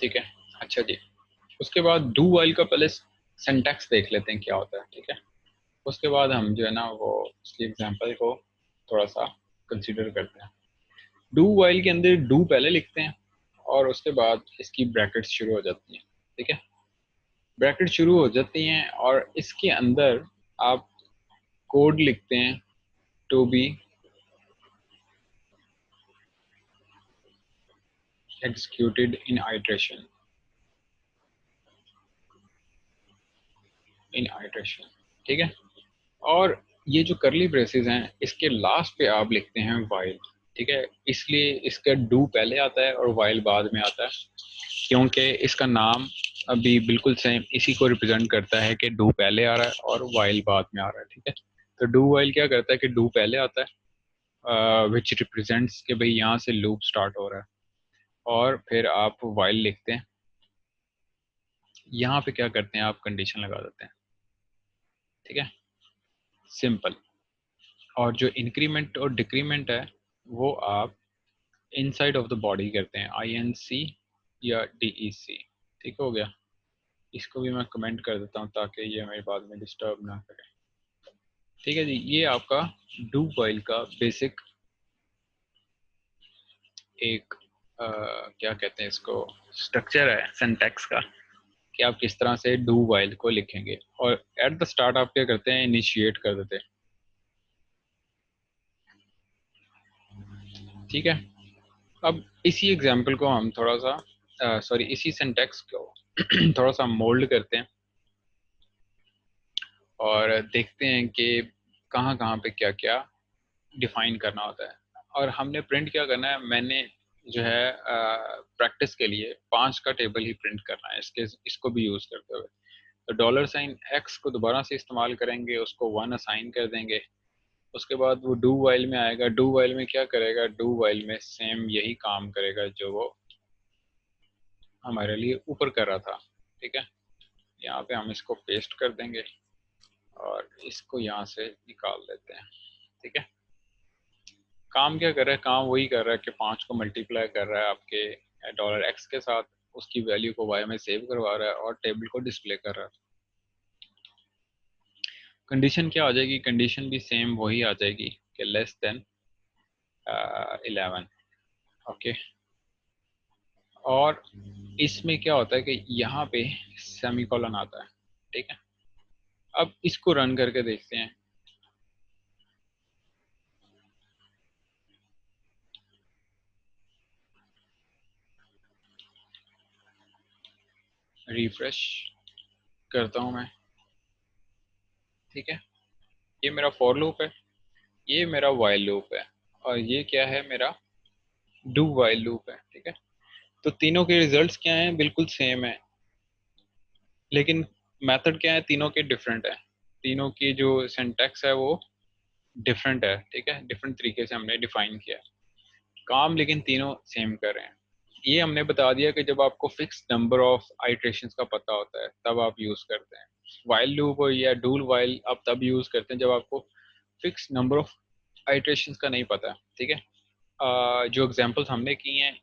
ठीक है। अच्छा जी, उसके बाद डू वाइल का पहले सिंटैक्स देख लेते हैं क्या होता है, ठीक है। उसके बाद हम जो है ना वो इसकी एग्जांपल को थोड़ा सा कंसीडर करते हैं। डू वाइल के अंदर डू पहले लिखते हैं और उसके बाद इसकी ब्रैकेट्स शुरू हो जाती हैं, ठीक है। ब्रैकेट शुरू हो जाती हैं और इसके अंदर आप कोड लिखते हैं to be executed in iteration, in iteration, ठीक है। और ये जो करली ब्रेसेस हैं इसके लास्ट पे आप लिखते हैं वाइल, ठीक है। इसलिए इसका डू पहले आता है और वाइल बाद में आता है, क्योंकि इसका नाम अभी बिल्कुल सेम इसी को रिप्रेजेंट करता है कि डू पहले आ रहा है और वाइल बाद में आ रहा है, ठीक है। तो डू वाइल क्या करता है कि डू पहले आता है विच रिप्रेजेंट्स कि भाई यहाँ से लूप स्टार्ट हो रहा है, और फिर आप वाइल लिखते हैं। यहाँ पे क्या करते हैं, आप कंडीशन लगा देते हैं, ठीक है, सिंपल। और जो इंक्रीमेंट और डिक्रीमेंट है वो आप इनसाइड ऑफ द बॉडी करते हैं, INC या DEC, ठीक हो गया। इसको भी मैं कमेंट कर देता हूँ ताकि ये हमें बाद में डिस्टर्ब ना करे, ठीक है जी। ये आपका डू वाइल का बेसिक एक क्या कहते हैं इसको, स्ट्रक्चर है सिंटैक्स का, कि आप किस तरह से डू वाइल को लिखेंगे। और एट द स्टार्ट आप क्या करते हैं, इनिशिएट कर देते हैं, ठीक है। अब इसी एग्जांपल को हम थोड़ा सा सॉरी इसी सिंटैक्स को थोड़ा सा मोल्ड करते हैं और देखते हैं कि कहाँ कहाँ पे क्या क्या डिफाइन करना होता है। और हमने प्रिंट क्या करना है, मैंने जो है प्रैक्टिस के लिए 5 का टेबल ही प्रिंट करना है इसको भी यूज़ करते हुए। तो $x को दोबारा से इस्तेमाल करेंगे, उसको 1 असाइन कर देंगे। उसके बाद वो डू वाइल में आएगा, डू वाइल में क्या करेगा, डू वाइल में सेम यही काम करेगा जो वो हमारे लिए ऊपर कर रहा था, ठीक है। यहाँ पे हम इसको पेस्ट कर देंगे और इसको यहाँ से निकाल देते हैं, ठीक है। काम क्या कर रहा है, काम वही कर रहा है कि 5 को मल्टीप्लाई कर रहा है आपके $x के साथ, उसकी वैल्यू को y में सेव करवा रहा है और टेबल को डिस्प्ले कर रहा है। कंडीशन क्या आ जाएगी, कंडीशन भी सेम वही आ जाएगी कि लेस देन 11, ओके। और इसमें क्या होता है कि यहाँ पे सेमीकोलन आता है, ठीक है। अब इसको रन करके देखते हैं। रिफ्रेश करता हूँ मैं, ठीक है। ये मेरा फॉर लूप है, ये मेरा वाइल लूप है, और ये क्या है, मेरा डू वाइल लूप है, ठीक है। तो तीनों के रिजल्ट्स क्या हैं, बिल्कुल सेम है, लेकिन मेथड क्या है, तीनों के डिफरेंट है। तीनों की जो सिंटैक्स है वो डिफरेंट है, ठीक है। डिफरेंट तरीके से हमने डिफाइन किया, काम लेकिन तीनों सेम कर रहे हैं। ये हमने बता दिया कि जब आपको फिक्स नंबर ऑफ आइट्रेशंस का पता होता है तब आप यूज़ करते हैं। वाइल लूप या डूल वाइल आप तब यूज़ करते हैं जब आपको फिक्स नंबर ऑफ आइट्रेशंस का नहीं पता, ठीक है। जो एग्जांपल्स हमने किए हैं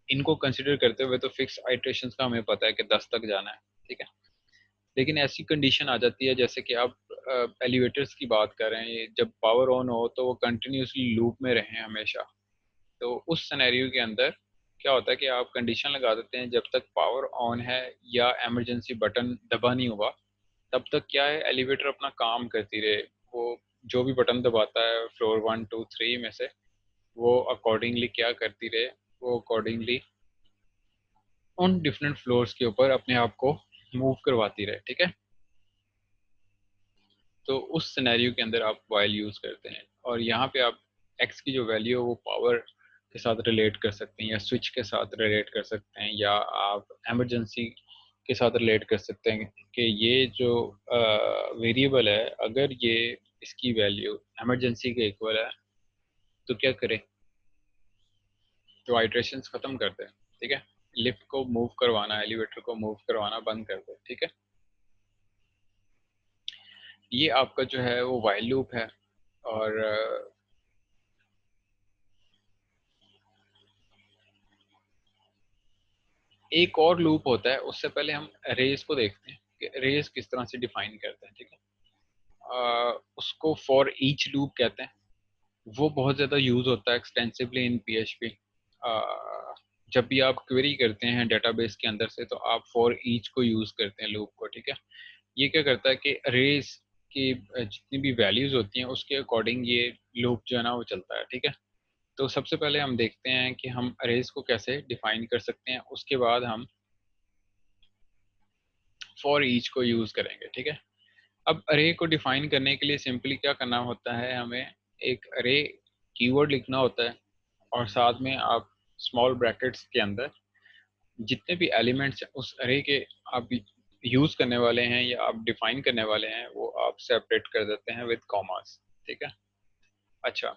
इनको कंसिडर करते हुए तो फिक्स आइट्रेशंस का हमें पता है कि 10 तक जाना है, ठीक है। लेकिन ऐसी कंडीशन आ जाती है जैसे कि आप एलिवेटर्स की बात कर रहे हैं, जब पावर ऑन हो तो वो कंटिन्यूसली लूप में रहें हमेशा। तो उस सिनेरियो के अंदर क्या होता है कि आप कंडीशन लगा देते हैं जब तक पावर ऑन है या इमरजेंसी बटन दबा नहीं हुआ तब तक क्या है, एलिवेटर अपना काम करती रहे, वो जो भी बटन दबाता है फ्लोर 1 2 3 में से, वो अकॉर्डिंगली क्या करती रहे, वो अकॉर्डिंगली उन डिफरेंट फ्लोर्स के ऊपर अपने आप को मूव करवाती रहे, ठीक है। तो उस सिनेरियो के अंदर आप वाइल यूज़ करते हैं, और यहाँ पे आप एक्स की जो वैल्यू है वो पावर के साथ रिलेट कर सकते हैं, या स्विच के साथ रिलेट कर सकते हैं, या आप एमरजेंसी के साथ रिलेट कर सकते हैं कि ये जो वेरिएबल है, अगर ये इसकी वैल्यू एमरजेंसी के इक्वल है तो क्या करें, तो आइट्रेशंस ख़त्म कर दें, ठीक है। लिफ्ट को मूव करवाना, एलिवेटर को मूव करवाना बंद कर दें, ठीक है। ये आपका जो है वो वाइल लूप है। और एक और लूप होता है, उससे पहले हम रेस को देखते हैं कि रेस किस तरह से डिफाइन करते हैं, ठीक है। उसको फॉर ईच लूप कहते हैं। वो बहुत ज़्यादा यूज़ होता है एक्सटेंसिवली इन पीएचपी। जब भी आप क्वेरी करते हैं डेटाबेस के अंदर से, तो आप फॉर ईच को यूज़ करते हैं लूप को, ठीक है। ये क्या करता है कि रेस की जितनी भी वैल्यूज़ होती हैं उसके अकॉर्डिंग ये लूप जो है ना वो चलता है, ठीक है। तो सबसे पहले हम देखते हैं कि हम अरेज को कैसे डिफाइन कर सकते हैं, उसके बाद हम फॉर ईच को यूज़ करेंगे, ठीक है। अब अरे को डिफाइन करने के लिए सिंपली क्या करना होता है, हमें एक अरे कीवर्ड लिखना होता है, और साथ में आप स्मॉल ब्रैकेट्स के अंदर जितने भी एलिमेंट्स उस अरे के आप यूज़ करने वाले हैं या आप डिफाइन करने वाले हैं, वो आप सेपरेट कर देते हैं विद कॉमास, ठीक है। अच्छा,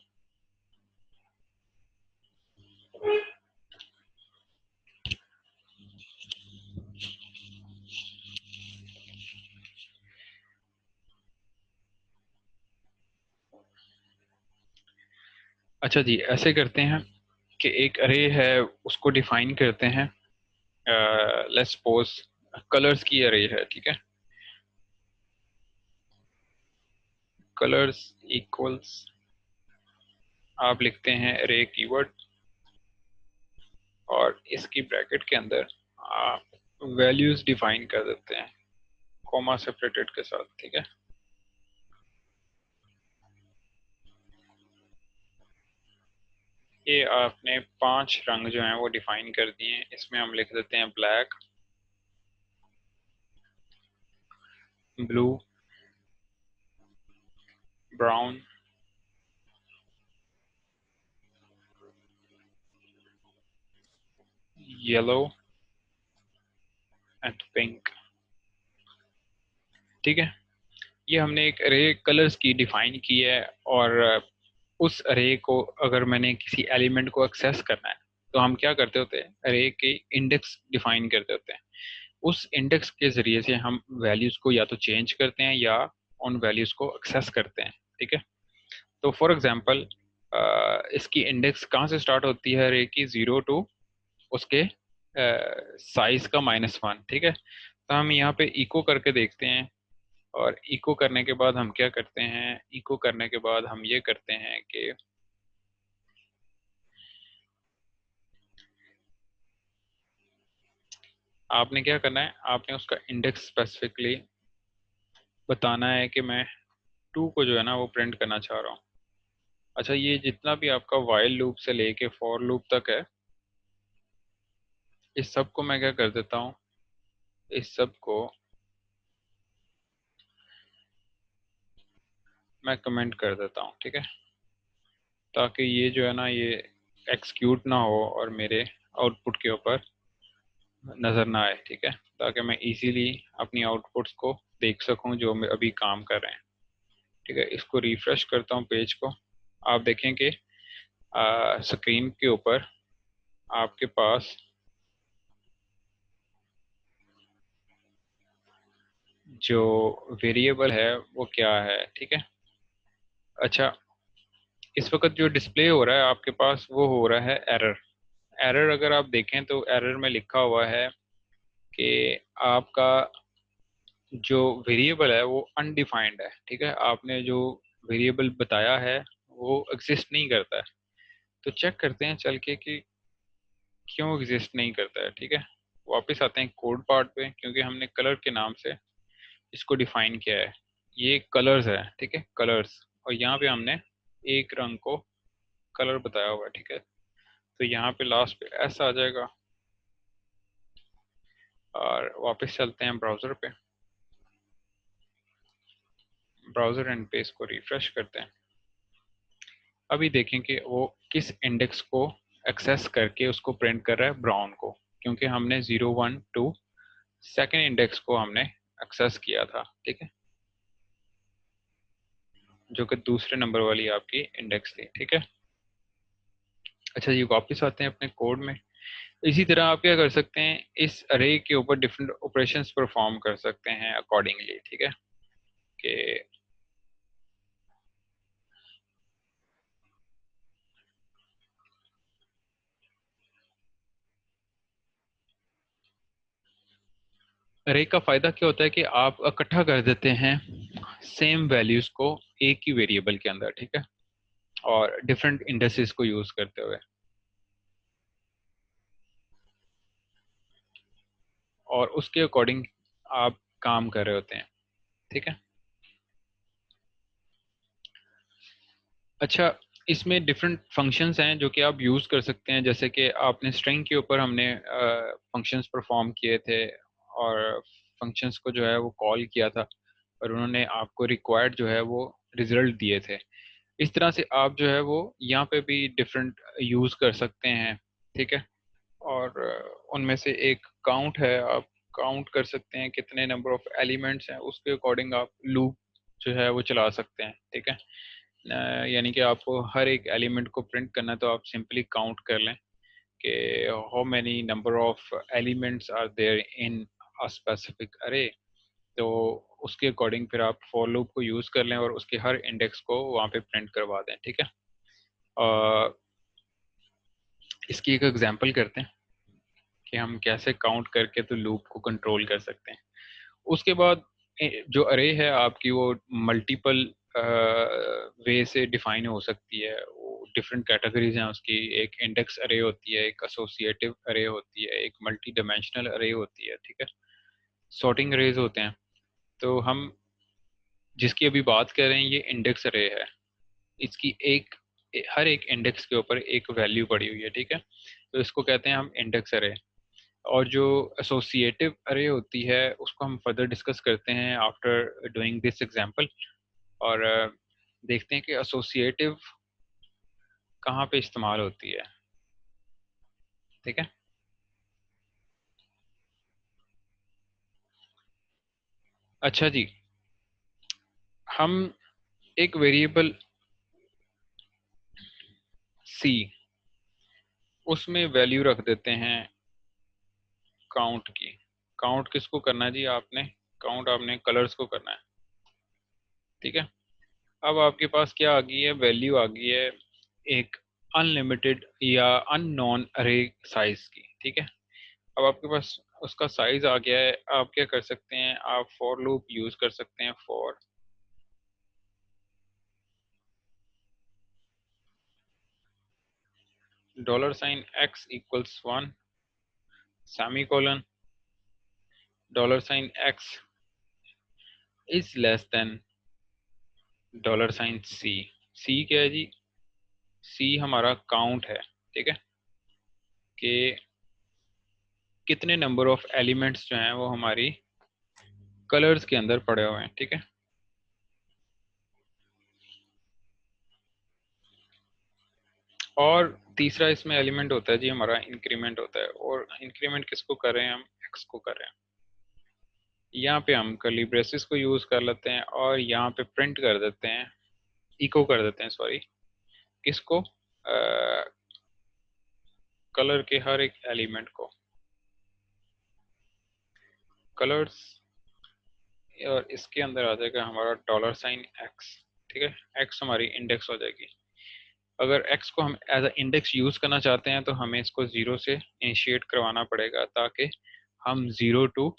अच्छा जी, ऐसे करते हैं कि एक अरे है, उसको डिफाइन करते हैं। लेट्स सपोज कलर्स की अरे है, ठीक है। कलर्स इक्वल्स, आप लिखते हैं अरे कीवर्ड, और इसकी ब्रैकेट के अंदर आप वैल्यूज डिफाइन कर देते हैं कॉमा सेपरेटेड के साथ, ठीक है। ये आपने 5 रंग जो हैं वो डिफाइन कर दिए हैं, इसमें हम लिख देते हैं black, blue, brown, yellow and pink, ठीक है। ये हमने एक अरे कलर्स की डिफाइन की है, और उस अरे को अगर मैंने किसी एलिमेंट को एक्सेस करना है तो हम क्या करते होते हैं, अरे के इंडेक्स डिफाइन करते होते हैं। उस इंडेक्स के जरिए से हम वैल्यूज को या तो चेंज करते हैं या उन वैल्यूज को एक्सेस करते हैं, ठीक है। तो फॉर एग्जांपल इसकी इंडेक्स कहाँ से स्टार्ट होती है, अरे की 0 टू उसके साइज का -1, ठीक है। तो हम यहाँ पे इको करके देखते हैं, और इको करने के बाद हम क्या करते हैं, इको करने के बाद हम ये करते हैं कि आपने क्या करना है, आपने उसका इंडेक्स स्पेसिफिकली बताना है कि मैं 2 को जो है ना वो प्रिंट करना चाह रहा हूँ। अच्छा, ये जितना भी आपका वाइल लूप से लेके फॉर लूप तक है, इस सब को मैं क्या कर देता हूँ, इस सब को मैं कमेंट कर देता हूँ, ठीक है। ताकि ये जो है ना ये एक्सक्यूट ना हो और मेरे आउटपुट के ऊपर नज़र ना आए, ठीक है। ताकि मैं इजीली अपनी आउटपुट्स को देख सकूं जो मैं अभी काम कर रहे हैं, ठीक है। इसको रिफ्रेश करता हूं पेज को, आप देखें कि स्क्रीन के ऊपर आपके पास जो वेरिएबल है वो क्या है, ठीक है। अच्छा, इस वक्त जो डिस्प्ले हो रहा है आपके पास वो हो रहा है एरर। एरर अगर आप देखें तो एरर में लिखा हुआ है कि आपका जो वेरिएबल है वो अनडिफाइंड है, ठीक है। आपने जो वेरिएबल बताया है वो एग्जिस्ट नहीं करता है। तो चेक करते हैं चल के कि क्यों एग्जिस्ट नहीं करता है, ठीक है। वापस आते हैं कोड पार्ट पे, क्योंकि हमने कलर के नाम से इसको डिफाइन किया है, ये कलर्स है, ठीक है, कलर्स। और यहाँ पे हमने एक रंग को कलर बताया हुआ है, ठीक है। तो यहाँ पे लास्ट पे ऐसा आ जाएगा। और वापस चलते हैं ब्राउज़र पे, ब्राउज़र एंड पेज को रिफ्रेश करते हैं। अभी देखें कि वो किस इंडेक्स को एक्सेस करके उसको प्रिंट कर रहा है, ब्राउन को, क्योंकि हमने 012 सेकेंड इंडेक्स को हमने एक्सेस किया था, ठीक है, जो कि दूसरे नंबर वाली आपकी इंडेक्स थी, ठीक है। अच्छा जी, वापस आते हैं अपने कोड में। इसी तरह आप क्या कर सकते हैं, इस अरे के ऊपर डिफरेंट ऑपरेशंस परफॉर्म कर सकते हैं अकॉर्डिंगली, ठीक है। कि अरे का फायदा क्या होता है कि आप इकट्ठा कर देते हैं सेम वैल्यूज को एक ही वेरिएबल के अंदर, ठीक है, और डिफरेंट इंडेक्सेस को यूज करते हुए, और उसके अकॉर्डिंग आप काम कर रहे होते हैं, ठीक है। अच्छा, इसमें डिफरेंट फंक्शंस हैं जो कि आप यूज़ कर सकते हैं, जैसे कि आपने स्ट्रिंग के ऊपर हमने फंक्शंस परफॉर्म किए थे, और फंक्शंस को जो है वो कॉल किया था, और उन्होंने आपको रिक्वायर्ड जो है वो रिजल्ट दिए थे। इस तरह से आप जो है वो यहाँ पे भी डिफरेंट यूज़ कर सकते हैं, ठीक है। और उनमें से एक काउंट है, आप काउंट कर सकते हैं कितने नंबर ऑफ एलिमेंट्स हैं, उसके अकॉर्डिंग आप लूप जो है वो चला सकते हैं, ठीक है। यानी कि आपको हर एक एलिमेंट को प्रिंट करना है, तो आप सिंपली काउंट कर लें कि how many number of elements are there in a specific array. तो उसके अकॉर्डिंग फिर आप फॉर लूप को यूज़ कर लें और उसके हर इंडेक्स को वहाँ पे प्रिंट करवा दें, ठीक है। इसकी एक एग्जांपल करते हैं कि हम कैसे काउंट करके तो लूप को कंट्रोल कर सकते हैं। उसके बाद जो अरे है आपकी, वो मल्टीपल वे से डिफाइन हो सकती है, वो डिफरेंट कैटेगरीज हैं उसकी। एक इंडेक्स अरे होती है, एक एसोसिएटिव अरे होती है, एक मल्टी डायमेंशनल अरे होती है, ठीक है, सॉर्टिंग अरेज होते हैं। तो हम जिसकी अभी बात कर रहे हैं ये इंडेक्स अरे है। इसकी हर एक इंडेक्स के ऊपर एक वैल्यू पड़ी हुई है, ठीक है, तो इसको कहते हैं हम इंडेक्स अरे। और जो एसोसिएटिव अरे होती है उसको हम फर्दर डिस्कस करते हैं आफ्टर डूइंग दिस एग्जांपल। और देखते हैं कि एसोसिएटिव कहाँ पे इस्तेमाल होती है, ठीक है। अच्छा जी, हम एक वेरिएबल सी, उसमें वैल्यू रख देते हैं काउंट की। काउंट किसको करना है जी, आपने काउंट आपने कलर्स को करना है, ठीक है। अब आपके पास क्या आ गई है, वैल्यू आ गई है एक अनलिमिटेड या अननोन अरे साइज की, ठीक है। अब आपके पास उसका साइज आ गया है, आप क्या कर सकते हैं, आप फॉर लूप यूज कर सकते हैं। For $x=1 semi colon, $x is less then $C। सी क्या है जी, सी हमारा काउंट है, ठीक है, कि कितने नंबर ऑफ एलिमेंट्स जो हैं वो हमारी कलर्स के अंदर पड़े हुए हैं, ठीक है। और तीसरा इसमें एलिमेंट होता है जी हमारा इंक्रीमेंट होता है, और इंक्रीमेंट किसको कर रहे हैं, हम एक्स को कर रहे हैं। यहाँ पे हम कर्ली ब्रेसेस को यूज कर लेते हैं और यहाँ पे प्रिंट कर देते हैं, इको कर देते हैं, सॉरी, किसको, कलर के हर एक एलिमेंट को, कलर्स। और इसके अंदर आ जाएगा हमारा $x, ठीक है, एक्स हमारी इंडेक्स हो जाएगी। अगर एक्स को हम एज अ इंडेक्स यूज करना चाहते हैं तो हमें इसको जीरो से इनिशिएट करवाना पड़ेगा, ताकि हम जीरो टू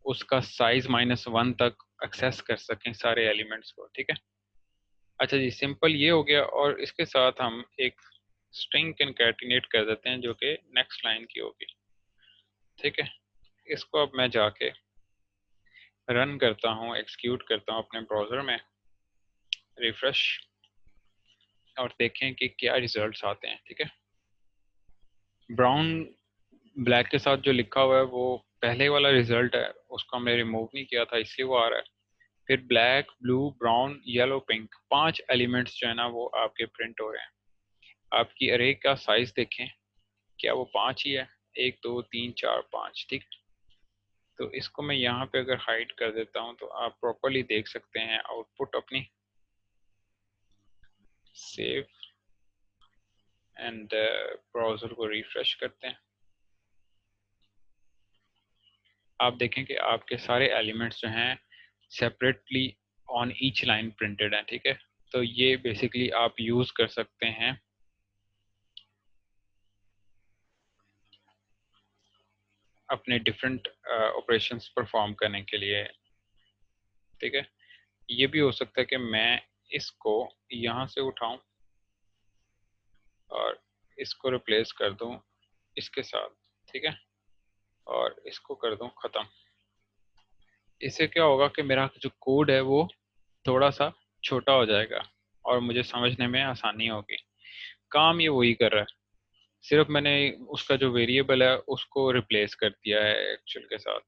उसका साइज -1 तक एक्सेस कर सकें सारे एलिमेंट्स को, ठीक है। अच्छा जी, सिंपल ये हो गया, और इसके साथ हम एक स्ट्रिंग कंकैटिनेट कर देते हैं जो कि नेक्स्ट लाइन की होगी, ठीक है। इसको अब मैं जाके रन करता हूँ, एक्सिक्यूट करता हूँ अपने ब्राउज़र में, रिफ्रेश, और देखें कि क्या रिजल्ट्स आते हैं। ठीक है, ब्राउन ब्लैक के साथ जो लिखा हुआ है वो पहले वाला रिजल्ट है, उसको हमने रिमूव नहीं किया था इसलिए वो आ रहा है। फिर black, blue, brown, yellow, pink, 5 elements जो है ना वो आपके प्रिंट हो रहे हैं। आपकी अरे का साइज देखें, क्या वो 5 ही है? 1 2 3 4 5। ठीक, तो इसको मैं यहाँ पे अगर हाइड कर देता हूँ तो आप प्रॉपरली देख सकते हैं आउटपुट अपनी। सेव एंड ब्राउज़र को रिफ्रेश करते हैं। आप देखें कि आपके सारे एलिमेंट्स जो हैं separately on each line printed हैं। ठीक है, तो ये बेसिकली आप यूज़ कर सकते हैं अपने डिफरेंट ऑपरेशंस परफॉर्म करने के लिए। ठीक है, ये भी हो सकता है कि मैं इसको यहाँ से उठाऊं और इसको रिप्लेस कर दूं इसके साथ। ठीक है, और इसको कर दूं ख़त्म। इससे क्या होगा कि मेरा जो कोड है वो थोड़ा सा छोटा हो जाएगा और मुझे समझने में आसानी होगी। काम ये वही कर रहा है, सिर्फ मैंने उसका जो वेरिएबल है उसको रिप्लेस कर दिया है एक्चुअल के साथ।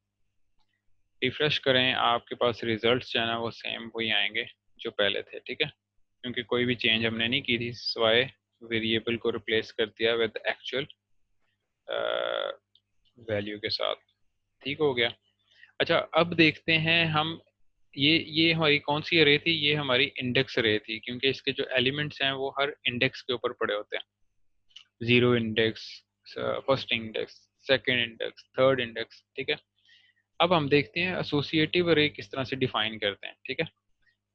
रिफ्रेश करें, आपके पास रिजल्ट्स जो है ना वो सेम वही आएंगे जो पहले थे। ठीक है, क्योंकि कोई भी चेंज हमने नहीं की थी सिवाय वेरिएबल को रिप्लेस कर दिया विद एक्चुअल वैल्यू के साथ। ठीक हो गया। अच्छा, अब देखते हैं हम, ये हमारी कौन सी अरे थी? ये हमारी इंडेक्स अरे थी, क्योंकि इसके जो एलिमेंट्स हैं वो हर इंडेक्स के ऊपर पड़े होते हैं। Zero index, first index, second index, third index. ठीक है, अब हम देखते हैं एसोसिएटिव अरे किस तरह से डिफाइन करते हैं। ठीक है,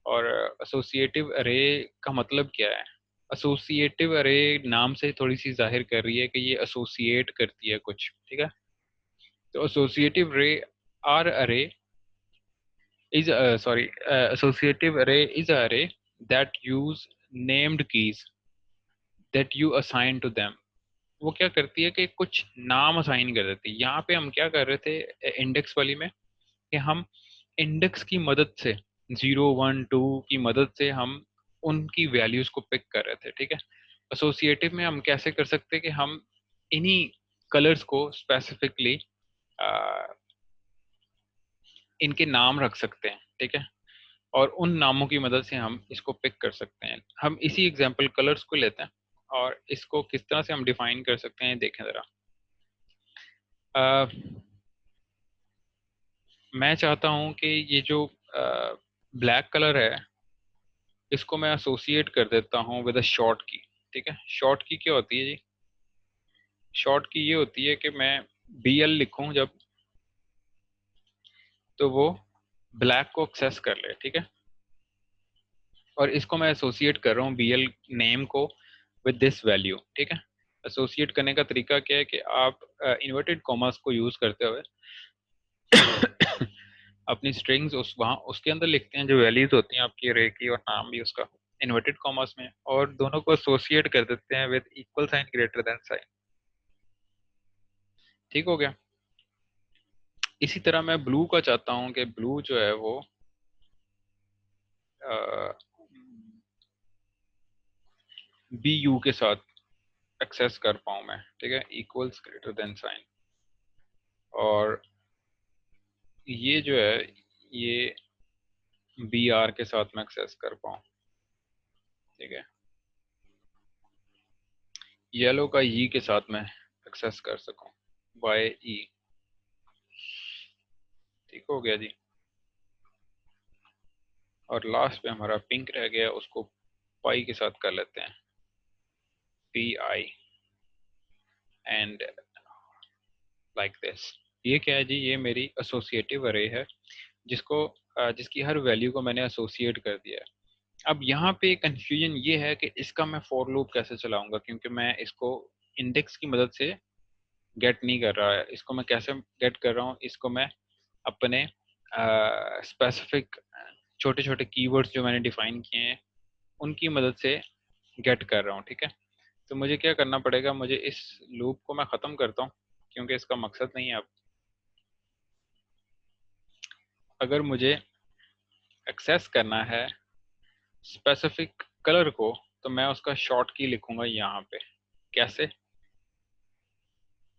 और एसोसिएटिव अरे का मतलब क्या है? एसोसिएटिव अरे नाम से थोड़ी सी जाहिर कर रही है कि ये एसोसिएट करती है कुछ। ठीक है, तो एसोसिएटिव अरे आर अरे is sorry associative array is an array that use named keys that you assign to them। वो क्या करती है कि कुछ नाम असाइन कर देती है। यहाँ पे हम क्या कर रहे थे इंडेक्स वाली में कि हम इंडेक्स की मदद से 0 1 2 की मदद से हम उनकी वैल्यूज को पिक कर रहे थे। ठीक है, एसोसिएटिव में हम कैसे कर सकते हैं कि हम इन्हीं कलर्स को स्पेसिफिकली इनके नाम रख सकते हैं। ठीक है, और उन नामों की मदद से हम इसको पिक कर सकते हैं। हम इसी एग्जांपल कलर्स को लेते हैं और इसको किस तरह से हम डिफाइन कर सकते हैं देखें ज़रा। मैं चाहता हूं कि ये जो ब्लैक कलर है इसको मैं एसोसिएट कर देता हूं विद अ शॉर्ट की। ठीक है, शॉर्ट की क्या होती है जी? शॉर्ट की ये होती है कि मैं BL लिखूं जब, तो वो ब्लैक को एक्सेस कर ले। ठीक है, और इसको मैं एसोसिएट कर रहा हूँ BL नेम को विद दिस वैल्यू। ठीक है, एसोसिएट करने का तरीका क्या है कि आप इन्वर्टेड कॉमर्स को यूज करते हुए अपनी स्ट्रिंग्स उस वहाँ उसके अंदर लिखते हैं जो वैल्यूज होती हैं आपकी अरे की, और नाम भी उसका इन्वर्टेड कॉमर्स में, और दोनों को एसोसिएट कर देते हैं with equal sign, greater than sign. ठीक हो गया। इसी तरह मैं ब्लू का चाहता हूँ कि ब्लू जो है वो BU के साथ एक्सेस कर पाऊँ मैं। ठीक है, इक्वल्स ग्रेटर देन साइन, और ये जो है ये BR के साथ मैं एक्सेस कर पाऊँ। ठीक है, येलो का E के साथ मैं एक्सेस कर सकूँ, YE। ठीक हो गया जी। और लास्ट पे हमारा पिंक रह गया, उसको पाई के साथ कर लेते हैं, PI, एंड लाइक दिस। ये क्या है जी? ये मेरी एसोसिएटिव अरे है जिसको जिसकी हर वैल्यू को मैंने एसोसिएट कर दिया है। अब यहाँ पे कंफ्यूजन ये है कि इसका मैं फॉर लूप कैसे चलाऊंगा, क्योंकि मैं इसको इंडेक्स की मदद से गेट नहीं कर रहा है। इसको मैं कैसे गेट कर रहा हूँ? इसको मैं अपने स्पेसिफिक छोटे छोटे कीवर्ड्स जो मैंने डिफाइन किए हैं उनकी मदद से गेट कर रहा हूँ। ठीक है, तो मुझे क्या करना पड़ेगा? मुझे इस लूप को मैं ख़त्म करता हूँ क्योंकि इसका मकसद नहीं है अब। अगर मुझे एक्सेस करना है स्पेसिफिक कलर को तो मैं उसका शॉर्ट की लिखूंगा यहाँ पे। कैसे?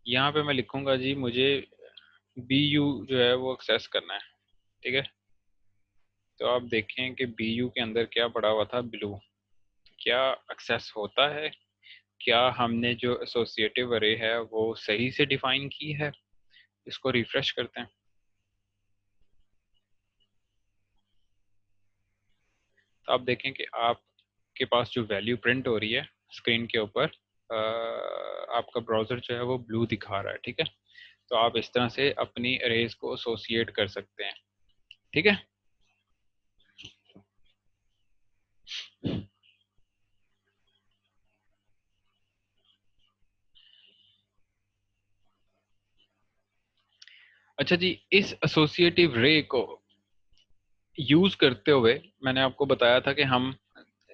यहाँ पे मैं लिखूंगा जी मुझे BU जो है वो एक्सेस करना है, ठीक है। तो आप देखें कि BU के अंदर क्या पड़ा हुआ था, ब्लू। क्या एक्सेस होता है? क्या हमने जो एसोसिएटिव अरे है वो सही से डिफाइन की है? इसको रिफ्रेश करते हैं। तो आप देखें कि आपके पास जो वैल्यू प्रिंट हो रही है स्क्रीन के ऊपर, आपका ब्राउज़र जो है वो ब्लू दिखा रहा है, ठीक है। तो आप इस तरह से अपनी अरेज को एसोसिएट कर सकते हैं, ठीक है। अच्छा जी, इस एसोसिएटिव रे को यूज करते हुए मैंने आपको बताया था कि हम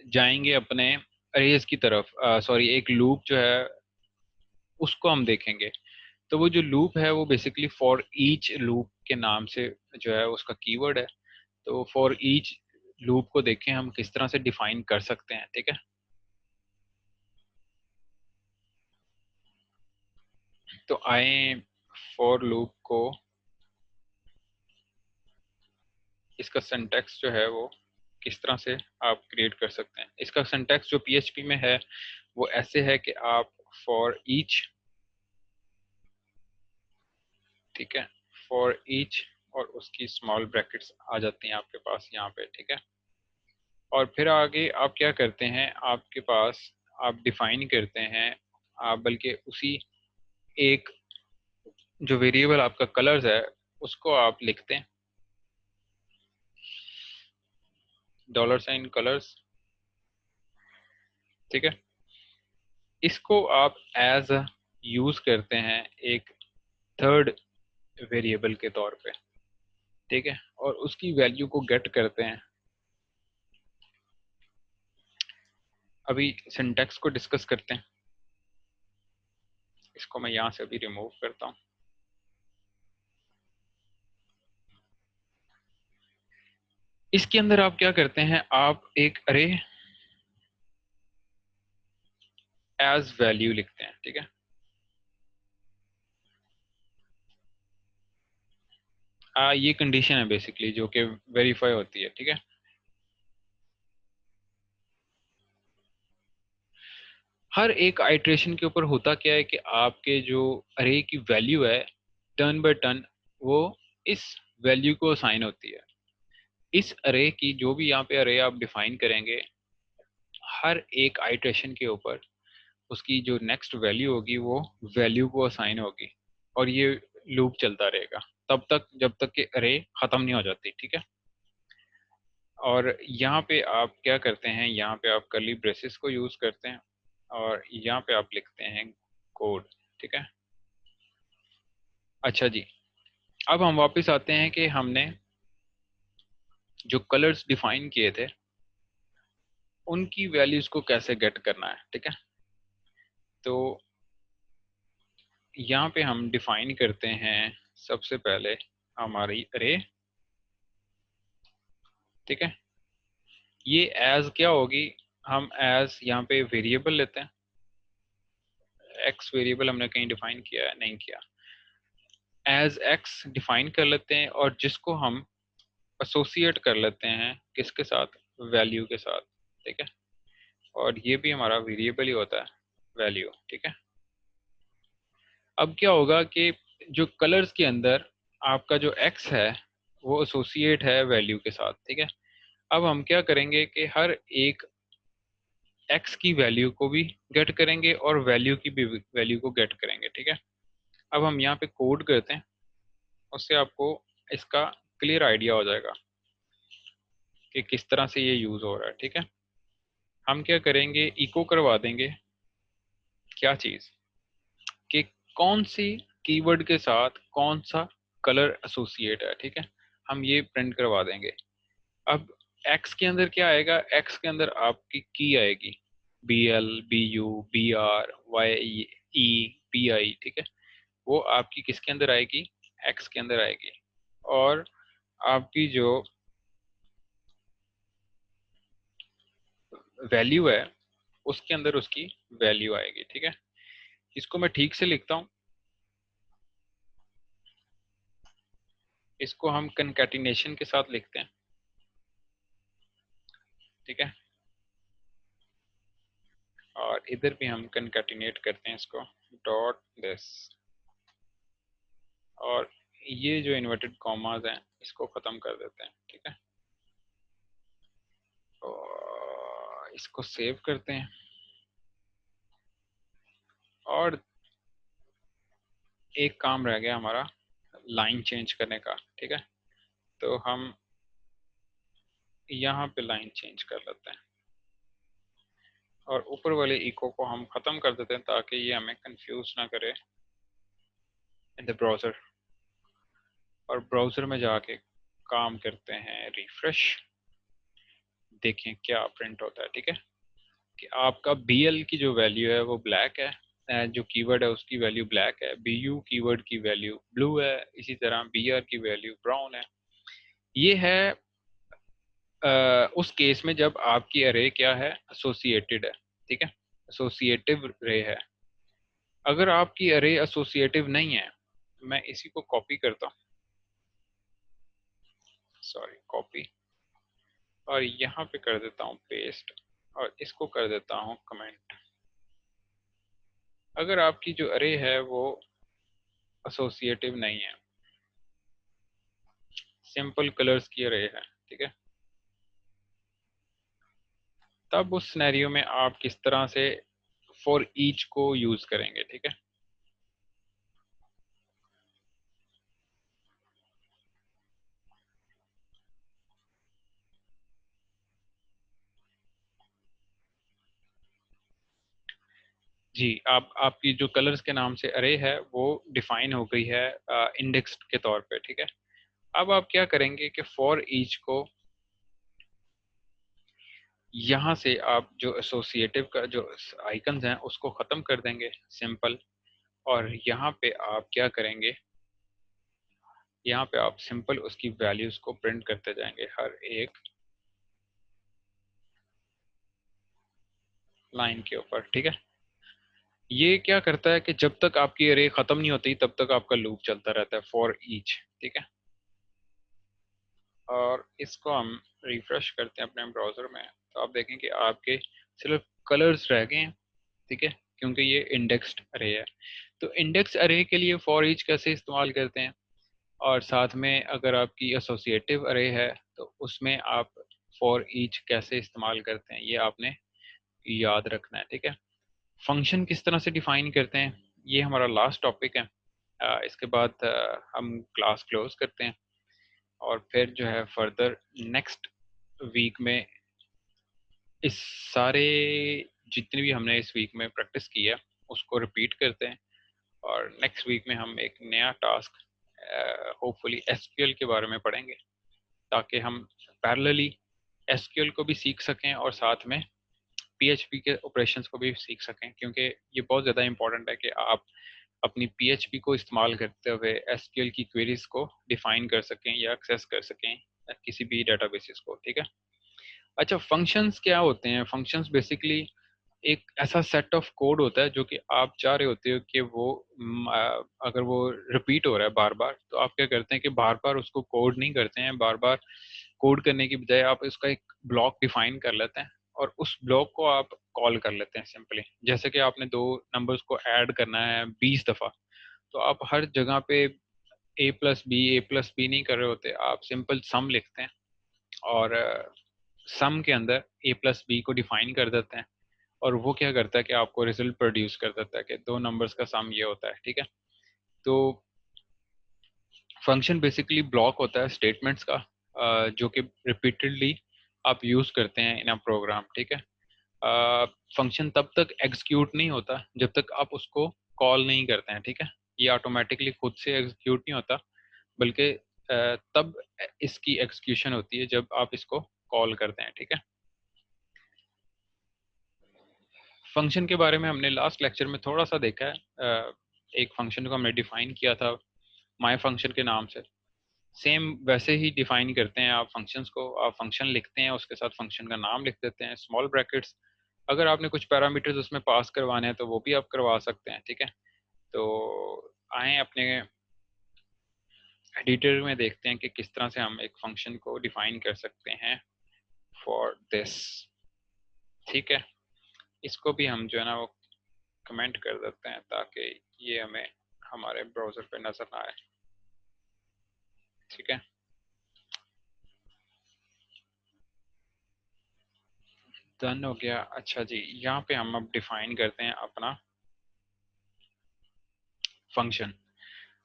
जाएंगे अपने अरेज की तरफ, सॉरी एक लूप जो है उसको हम देखेंगे। तो वो जो लूप है वो बेसिकली फॉर ईच लूप के नाम से जो है उसका कीवर्ड है। तो फॉर ईच लूप को देखें हम किस तरह से डिफाइन कर सकते हैं, ठीक है। तो आए फॉर लूप को, इसका सिंटैक्स जो है वो किस तरह से आप क्रिएट कर सकते हैं। इसका सिंटैक्स जो PHP में है वो ऐसे है कि आप फॉर ईच, ठीक है, फॉर ईच और उसकी स्मॉल ब्रैकेट्स आ जाती हैं आपके पास यहाँ पे, ठीक है। और फिर आगे आप क्या करते हैं, आपके पास आप डिफाइन करते हैं, आप बल्कि उसी एक जो वेरिएबल आपका कलर्स है उसको आप लिखते हैं $, कलर्स, ठीक है। इसको आप एज यूज करते हैं एक थर्ड वेरिएबल के तौर पे, ठीक है, और उसकी वैल्यू को गेट करते हैं। अभी सिंटैक्स को डिस्कस करते हैं। इसको मैं यहाँ से अभी रिमूव करता हूँ। इसके अंदर आप क्या करते हैं, आप एक अरे एज वैल्यू लिखते हैं, ठीक है। ये कंडीशन है बेसिकली जो कि वेरीफाई होती है, ठीक है। हर एक आइट्रेशन के ऊपर होता क्या है कि आपके जो अरे की वैल्यू है टर्न बाय टर्न वो इस वैल्यू को असाइन होती है। इस अरे की जो भी यहाँ पे अरे आप डिफाइन करेंगे हर एक आइट्रेशन के ऊपर उसकी जो नेक्स्ट वैल्यू होगी वो वैल्यू को असाइन होगी, और ये लूप चलता रहेगा तब तक जब तक कि अरे खत्म नहीं हो जाती, ठीक है। और यहाँ पे आप क्या करते हैं, यहाँ पे आप कर्ली ब्रेसेस को यूज करते हैं और यहाँ पे आप लिखते हैं कोड, ठीक है। अच्छा जी, अब हम वापस आते हैं कि हमने जो कलर्स डिफाइन किए थे उनकी वैल्यूज को कैसे गेट करना है, ठीक है। तो यहाँ पे हम डिफाइन करते हैं सबसे पहले हमारी अरे, ठीक है। ये एज क्या होगी, हम एज यहाँ पे वेरिएबल लेते हैं, एक्स वेरिएबल हमने कहीं डिफाइन किया है, नहीं किया। एज एक्स डिफाइन कर लेते हैं और जिसको हम एसोसिएट कर लेते हैं किसके साथ, वैल्यू के साथ, ठीक है। और ये भी हमारा वेरिएबल ही होता है, वैल्यू, ठीक है। अब क्या होगा कि जो कलर्स के अंदर आपका जो एक्स है वो एसोसिएट है वैल्यू के साथ, ठीक है। अब हम क्या करेंगे कि हर एक एक्स की वैल्यू को भी गेट करेंगे और वैल्यू की भी वैल्यू को गेट करेंगे, ठीक है। अब हम यहाँ पे कोड करते हैं, उससे आपको इसका क्लियर आइडिया हो जाएगा कि किस तरह से ये यूज हो रहा है, ठीक है। हम क्या करेंगे, इको करवा देंगे क्या चीज, कि कौन सी कीवर्ड के साथ कौन सा कलर एसोसिएट है, ठीक है। हम ये प्रिंट करवा देंगे। अब एक्स के अंदर क्या आएगा, एक्स के अंदर आपकी की आएगी BL BU BR YE PI, ठीक है। वो आपकी किसके अंदर आएगी, एक्स के अंदर आएगी। और आपकी जो वैल्यू है उसके अंदर उसकी वैल्यू आएगी, ठीक है। इसको मैं ठीक से लिखता हूँ, इसको हम कंकैटिनेशन के साथ लिखते हैं, ठीक है। और इधर भी हम कंकैटिनेट करते हैं इसको, डॉट दिस, और ये जो इन्वर्टेड कॉमास हैं इसको ख़त्म कर देते हैं, ठीक है। और इसको सेव करते हैं, और एक काम रह गया हमारा लाइन चेंज करने का, ठीक है। तो हम यहाँ पे लाइन चेंज कर लेते हैं, और ऊपर वाले इको को हम ख़त्म कर देते हैं ताकि ये हमें कंफ्यूज ना करे इन द ब्राउज़र। और ब्राउज़र में जाके काम करते हैं रिफ्रेश, देखें क्या प्रिंट होता है, ठीक है। कि आपका BL की जो वैल्यू है वो ब्लैक है, जो कीवर्ड है उसकी वैल्यू ब्लैक है, BU कीवर्ड की वैल्यू ब्लू है, इसी तरह BR की वैल्यू ब्राउन है। ये है उस केस में जब आपकी अरे क्या है, एसोसिएटेड है, ठीक है, एसोसिएटिव रे है। अगर आपकी अरे एसोसिएटिव नहीं है, मैं इसी को कॉपी करता हूँ, सॉरी कॉपी, और यहाँ पे कर देता हूँ पेस्ट, और इसको कर देता हूँ कमेंट। अगर आपकी जो अरे है वो एसोसिएटिव नहीं है, सिंपल कलर्स की अरे है, ठीक है, तब उस सिनेरियो में आप किस तरह से फॉर ईच को यूज करेंगे, ठीक है। जी, आप आपकी जो कलर्स के नाम से अरे है वो डिफाइन हो गई है इंडेक्स के तौर पे, ठीक है। अब आप क्या करेंगे कि फॉर ईच को यहाँ से आप जो एसोसिएटिव का जो आइकन्स हैं उसको ख़त्म कर देंगे, सिंपल। और यहाँ पे आप क्या करेंगे, यहाँ पे आप सिंपल उसकी वैल्यूज़ को प्रिंट करते जाएंगे हर एक लाइन के ऊपर, ठीक है। ये क्या करता है कि जब तक आपकी अरे ख़त्म नहीं होती तब तक आपका लूप चलता रहता है फॉर ईच, ठीक है। और इसको हम रिफ्रेश करते हैं अपने ब्राउज़र में, तो आप देखें कि आपके सिर्फ कलर्स रह गए हैं, ठीक है, क्योंकि ये इंडेक्स्ड अरे है। तो इंडेक्स अरे के लिए फॉर ईच कैसे इस्तेमाल करते हैं, और साथ में अगर आपकी एसोसिएटिव अरे है तो उसमें आप फॉर ईच कैसे इस्तेमाल करते हैं, ये आपने याद रखना है, ठीक है। फंक्शन किस तरह से डिफाइन करते हैं, ये हमारा लास्ट टॉपिक है। इसके बाद हम क्लास क्लोज करते हैं, और फिर जो है फर्दर नेक्स्ट वीक में इस सारे जितने भी हमने इस वीक में प्रैक्टिस की है उसको रिपीट करते हैं। और नेक्स्ट वीक में हम एक नया टास्क होपफुली एसक्यूएल के बारे में पढ़ेंगे, ताकि हम पैरेलली एसक्यूएल को भी सीख सकें और साथ में पीएचपी के ऑपरेशंस को भी सीख सकें, क्योंकि ये बहुत ज़्यादा इंपॉर्टेंट है कि आप अपनी पीएचपी को इस्तेमाल करते हुए एसक्यूएल की क्वेरीज को डिफाइन कर सकें या एक्सेस कर सकें किसी भी डेटाबेसिस को, ठीक है। अच्छा, फंक्शंस क्या होते हैं? फंक्शंस बेसिकली एक ऐसा सेट ऑफ कोड होता है जो कि आप चाह रहे होते हो कि वो अगर वो रिपीट हो रहा है बार बार, तो आप क्या करते हैं कि बार बार उसको कोड नहीं करते हैं, बार बार कोड करने की बजाय आप उसका एक ब्लॉक डिफाइन कर लेते हैं, और उस ब्लॉक को आप कॉल कर लेते हैं सिंपली। जैसे कि आपने दो नंबर्स को ऐड करना है 20 दफ़ा, तो आप हर जगह पे a+b नहीं कर रहे होते, आप सिंपल सम लिखते हैं, और सम के अंदर a+b को डिफाइन कर देते हैं, और वो क्या करता है कि आपको रिजल्ट प्रोड्यूस कर देता है कि दो नंबर्स का सम ये होता है, ठीक है। तो फंक्शन बेसिकली ब्लॉक होता है स्टेटमेंट्स का, जो कि रिपीटेडली आप यूज़ करते हैं इन अ प्रोग्राम, ठीक है। फंक्शन तब तक एग्जीक्यूट नहीं होता जब तक आप उसको कॉल नहीं करते हैं, ठीक है। ये ऑटोमेटिकली खुद से एग्जीक्यूट नहीं होता, बल्कि तब इसकी एग्जीक्यूशन होती है जब आप इसको कॉल करते हैं, ठीक है। फंक्शन के बारे में हमने लास्ट लेक्चर में थोड़ा सा देखा है। एक फंक्शन को हमने डिफाइन किया था माय फंक्शन के नाम से, सेम वैसे ही डिफाइन करते हैं आप फंक्शंस को। आप फंक्शन लिखते हैं, उसके साथ फंक्शन का नाम लिख देते हैं, स्मॉल ब्रैकेट्स। अगर आपने कुछ पैरामीटर्स उसमें पास करवाने हैं तो वो भी आप करवा सकते हैं, ठीक है। तो आए अपने एडिटर में देखते हैं कि किस तरह से हम एक फंक्शन को डिफाइन कर सकते हैं फॉर दिस, ठीक है। इसको भी हम जो है ना वो कमेंट कर देते हैं ताकि ये हमें हमारे ब्राउज़र पे नज़र ना आए, ठीक है। डन हो गया। अच्छा जी, यहाँ पे हम अब डिफाइन करते हैं अपना फंक्शन।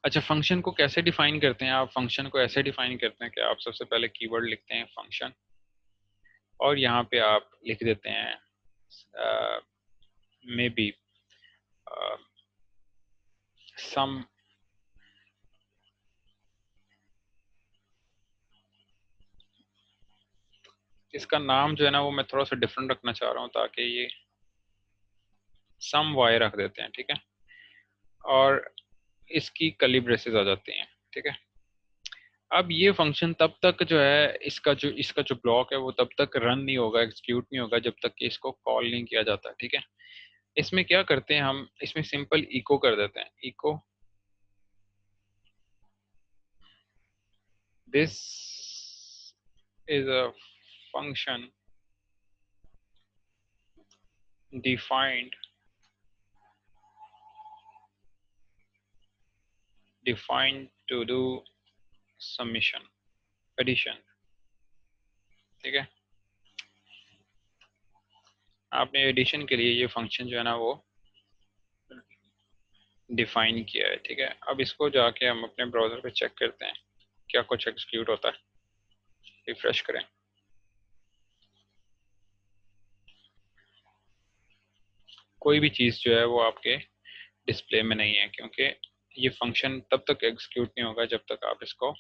अच्छा, फंक्शन को कैसे डिफाइन करते हैं? आप फंक्शन को ऐसे डिफाइन करते हैं कि आप सबसे पहले कीवर्ड लिखते हैं फंक्शन, और यहाँ पे आप लिख देते हैं मे बी सम, इसका नाम जो है ना वो मैं थोड़ा सा डिफरेंट रखना चाह रहा हूँ ताकि ये सम वाई रख देते हैं, ठीक है। और इसकी कर्ली ब्रेसेस आ जाती हैं, ठीक है। अब ये फंक्शन तब तक जो है इसका जो ब्लॉक है वो तब तक रन नहीं होगा, एग्जीक्यूट नहीं होगा जब तक कि इसको कॉल नहीं किया जाता, ठीक है। इसमें क्या करते हैं हम, इसमें सिंपल इको कर देते हैं, echo this is a function defined defined to do summation addition, ठीक है। आपने एडिशन के लिए ये फंक्शन जो है ना वो डिफाइन किया है, ठीक है। अब इसको जाके हम अपने ब्राउज़र पे चेक करते हैं क्या कुछ एग्जीक्यूट होता है। रिफ्रेश करें। कोई भी चीज़ जो है वो आपके डिस्प्ले में नहीं है, क्योंकि ये फंक्शन तब तक एग्जीक्यूट नहीं होगा जब तक आप इसको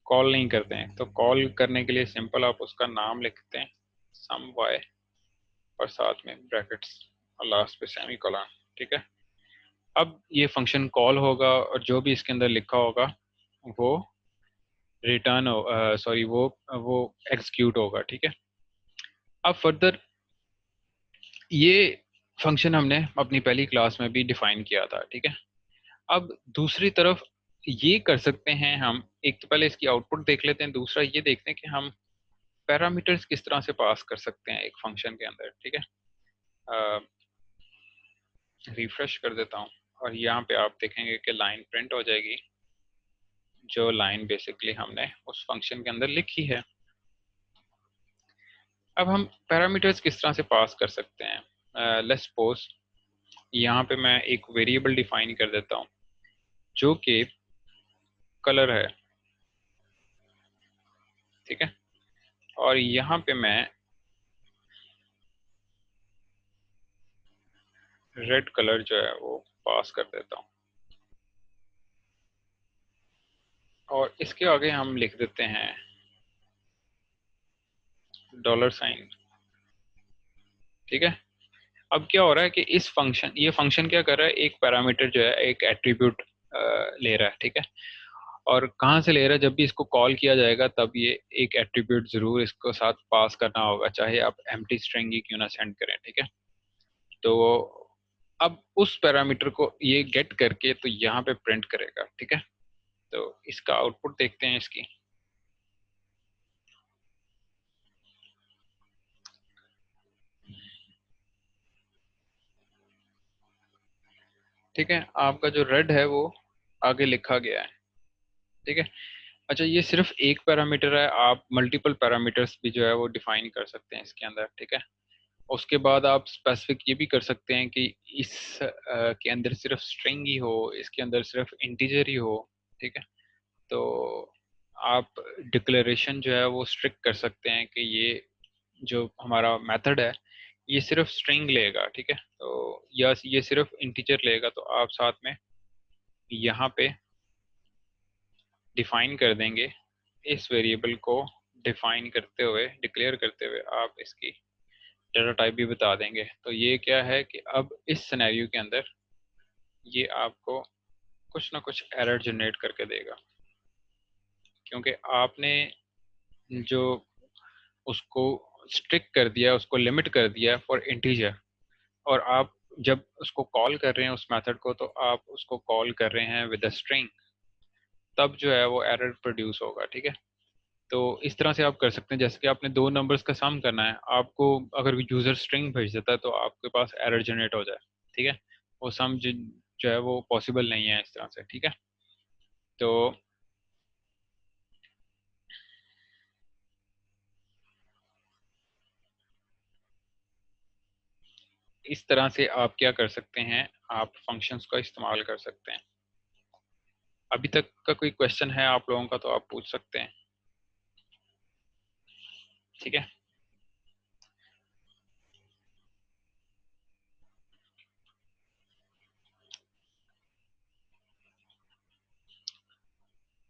कॉल नहीं करते हैं। तो कॉल करने के लिए सिंपल आप उसका नाम लिखते हैं सम वाई, और साथ में ब्रैकेट्स और लास्ट पे सेमी कोलन, ठीक है। अब ये फंक्शन कॉल होगा और जो भी इसके अंदर लिखा होगा वो रिटर्न हो, सॉरी वो एग्जीक्यूट होगा, ठीक है। अब फर्दर ये फंक्शन हमने अपनी पहली क्लास में भी डिफाइन किया था, ठीक है। अब दूसरी तरफ ये कर सकते हैं हम, एक तो पहले इसकी आउटपुट देख लेते हैं, दूसरा ये देखते हैं कि हम पैरामीटर्स किस तरह से पास कर सकते हैं एक फंक्शन के अंदर, ठीक है। रिफ्रेश कर देता हूँ और यहाँ पे आप देखेंगे कि लाइन प्रिंट हो जाएगी, जो लाइन बेसिकली हमने उस फंक्शन के अंदर लिखी है। अब हम पैरामीटर्स किस तरह से पास कर सकते हैं? लेट्स सपोज यहाँ पे मैं एक वेरिएबल डिफाइन कर देता हूँ जो कि कलर है, ठीक है। और यहाँ पे मैं रेड कलर जो है वो पास कर देता हूँ, और इसके आगे हम लिख देते हैं डॉलर साइन, ठीक है। अब क्या हो रहा है कि इस फंक्शन ये फंक्शन क्या कर रहा है, एक पैरामीटर जो है एक एट्रीब्यूट ले रहा है, ठीक है। और कहाँ से ले रहा है, जब भी इसको कॉल किया जाएगा तब ये एक एट्रीब्यूट जरूर इसको साथ पास करना होगा, चाहे आप एम्प्टी स्ट्रिंग ही क्यों ना सेंड करें, ठीक है। तो अब उस पैरामीटर को ये गेट करके तो यहाँ पे प्रिंट करेगा, ठीक है। तो इसका आउटपुट देखते हैं इसकी। ठीक है, आपका जो रेड है वो आगे लिखा गया है, ठीक है। अच्छा, ये सिर्फ एक पैरामीटर है, आप मल्टीपल पैरामीटर्स भी जो है वो डिफाइन कर सकते हैं इसके अंदर, ठीक है। उसके बाद आप स्पेसिफिक ये भी कर सकते हैं कि इस के अंदर सिर्फ स्ट्रिंग ही हो, इसके अंदर सिर्फ इंटीजर ही हो, ठीक है। तो आप डिक्लेरेशन जो है वो स्ट्रिक्ट कर सकते हैं कि ये जो हमारा मेथड है ये सिर्फ स्ट्रिंग लेगा, ठीक है। तो या ये सिर्फ इंटीजर लेगा, तो आप साथ में यहाँ पे डिफाइन कर देंगे। इस वेरिएबल को डिफाइन करते हुए, डिक्लेयर करते हुए आप इसकी डाटा टाइप भी बता देंगे। तो ये क्या है कि अब इस सिनेरियो के अंदर ये आपको कुछ ना कुछ एरर जनरेट करके देगा। क्योंकि आपने जो उसको स्ट्रिक्ट कर दिया, उसको लिमिट कर दिया फॉर इंटीजर, और आप जब उसको कॉल कर रहे हैं उस मेथड को, तो आप उसको कॉल कर रहे हैं विद अ स्ट्रिंग, तब जो है वो एरर प्रोड्यूस होगा। ठीक है, तो इस तरह से आप कर सकते हैं। जैसे कि आपने दो नंबर्स का सम करना है, आपको अगर यूज़र स्ट्रिंग भेज देता है तो आपके पास एरर जनरेट हो जाए। ठीक है, वो सम जो है वो पॉसिबल नहीं है इस तरह से। ठीक है, तो इस तरह से आप क्या कर सकते हैं, आप फंक्शंस का इस्तेमाल कर सकते हैं। अभी तक का कोई क्वेश्चन है आप लोगों का तो आप पूछ सकते हैं। ठीक है,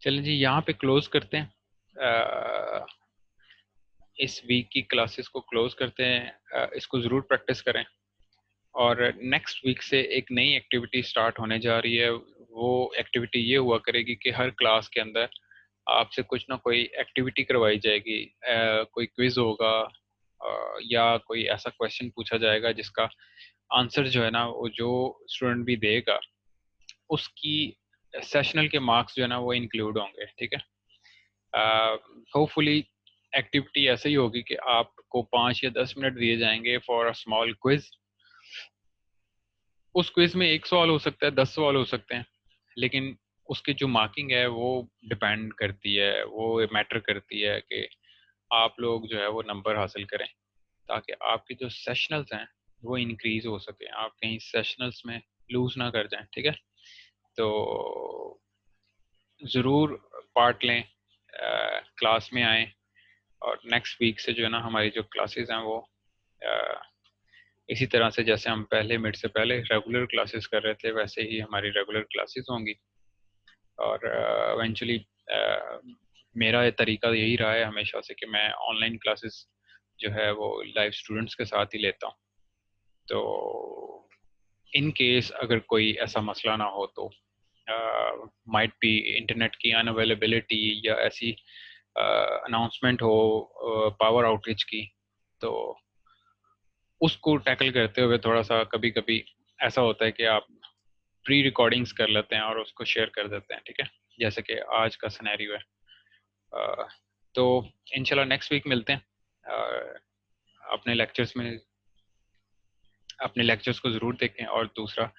चलिए जी, यहाँ पे क्लोज करते हैं। इस वीक की क्लासेस को क्लोज करते हैं। इसको ज़रूर प्रैक्टिस करें, और नेक्स्ट वीक से एक नई एक्टिविटी स्टार्ट होने जा रही है। वो एक्टिविटी ये हुआ करेगी कि हर क्लास के अंदर आपसे कुछ ना कोई एक्टिविटी करवाई जाएगी। कोई क्विज होगा, या कोई ऐसा क्वेश्चन पूछा जाएगा जिसका आंसर जो है ना, वो जो स्टूडेंट भी देगा उसकी सेशनल के मार्क्स जो है ना वो इंक्लूड होंगे। ठीक है, होपफुली एक्टिविटी ऐसे ही होगी कि आपको 5 या 10 मिनट दिए जाएंगे फॉर अ स्मॉल क्विज। उस क्विज में एक सवाल हो सकता है, 10 सवाल हो सकते हैं, लेकिन उसकी जो मार्किंग है वो डिपेंड करती है, वो मैटर करती है कि आप लोग जो है वो नंबर हासिल करें, ताकि आपके जो सेशनल्स हैं वो इंक्रीज हो सके, आप कहीं सेशनल्स में लूज ना कर जाएं। ठीक है, तो ज़रूर पार्ट लें, क्लास में आएँ, और नेक्स्ट वीक से जो है ना हमारी जो क्लासेस हैं वो इसी तरह से, जैसे हम पहले मिड से पहले रेगुलर क्लासेस कर रहे थे, वैसे ही हमारी रेगुलर क्लासेस होंगी। और इवेंचुअली मेरा ये तरीका यही रहा है हमेशा से कि मैं ऑनलाइन क्लासेस जो है वो लाइव स्टूडेंट्स के साथ ही लेता हूँ। तो इन केस अगर कोई ऐसा मसला ना हो तो माइट बी इंटरनेट की अनअवेलेबिलिटी, या ऐसी अनाउंसमेंट हो पावर आउटेज की, तो उसको टैकल करते हुए थोड़ा सा कभी कभी ऐसा होता है कि आप प्री रिकॉर्डिंग्स कर लेते हैं और उसको शेयर कर देते हैं। ठीक है, जैसे कि आज का सिनेरियो है। अ, तो इंशाल्लाह नेक्स्ट वीक मिलते हैं। अपने लेक्चर्स में अपने लेक्चर्स को ज़रूर देखें, और दूसरा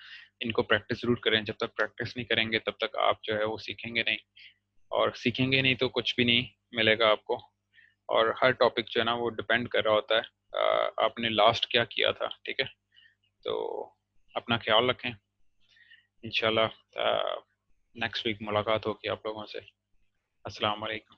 इनको प्रैक्टिस ज़रूर करें। जब तक प्रैक्टिस नहीं करेंगे तब तक आप जो है वो सीखेंगे नहीं, और सीखेंगे नहीं तो कुछ भी नहीं मिलेगा आपको। और हर टॉपिक जो है ना वो डिपेंड कर रहा होता है आपने लास्ट क्या किया था। ठीक है, तो अपना ख्याल रखें। इंशाल्लाह नेक्स्ट वीक मुलाकात होगी आप लोगों से। अस्सलाम वालेकुम।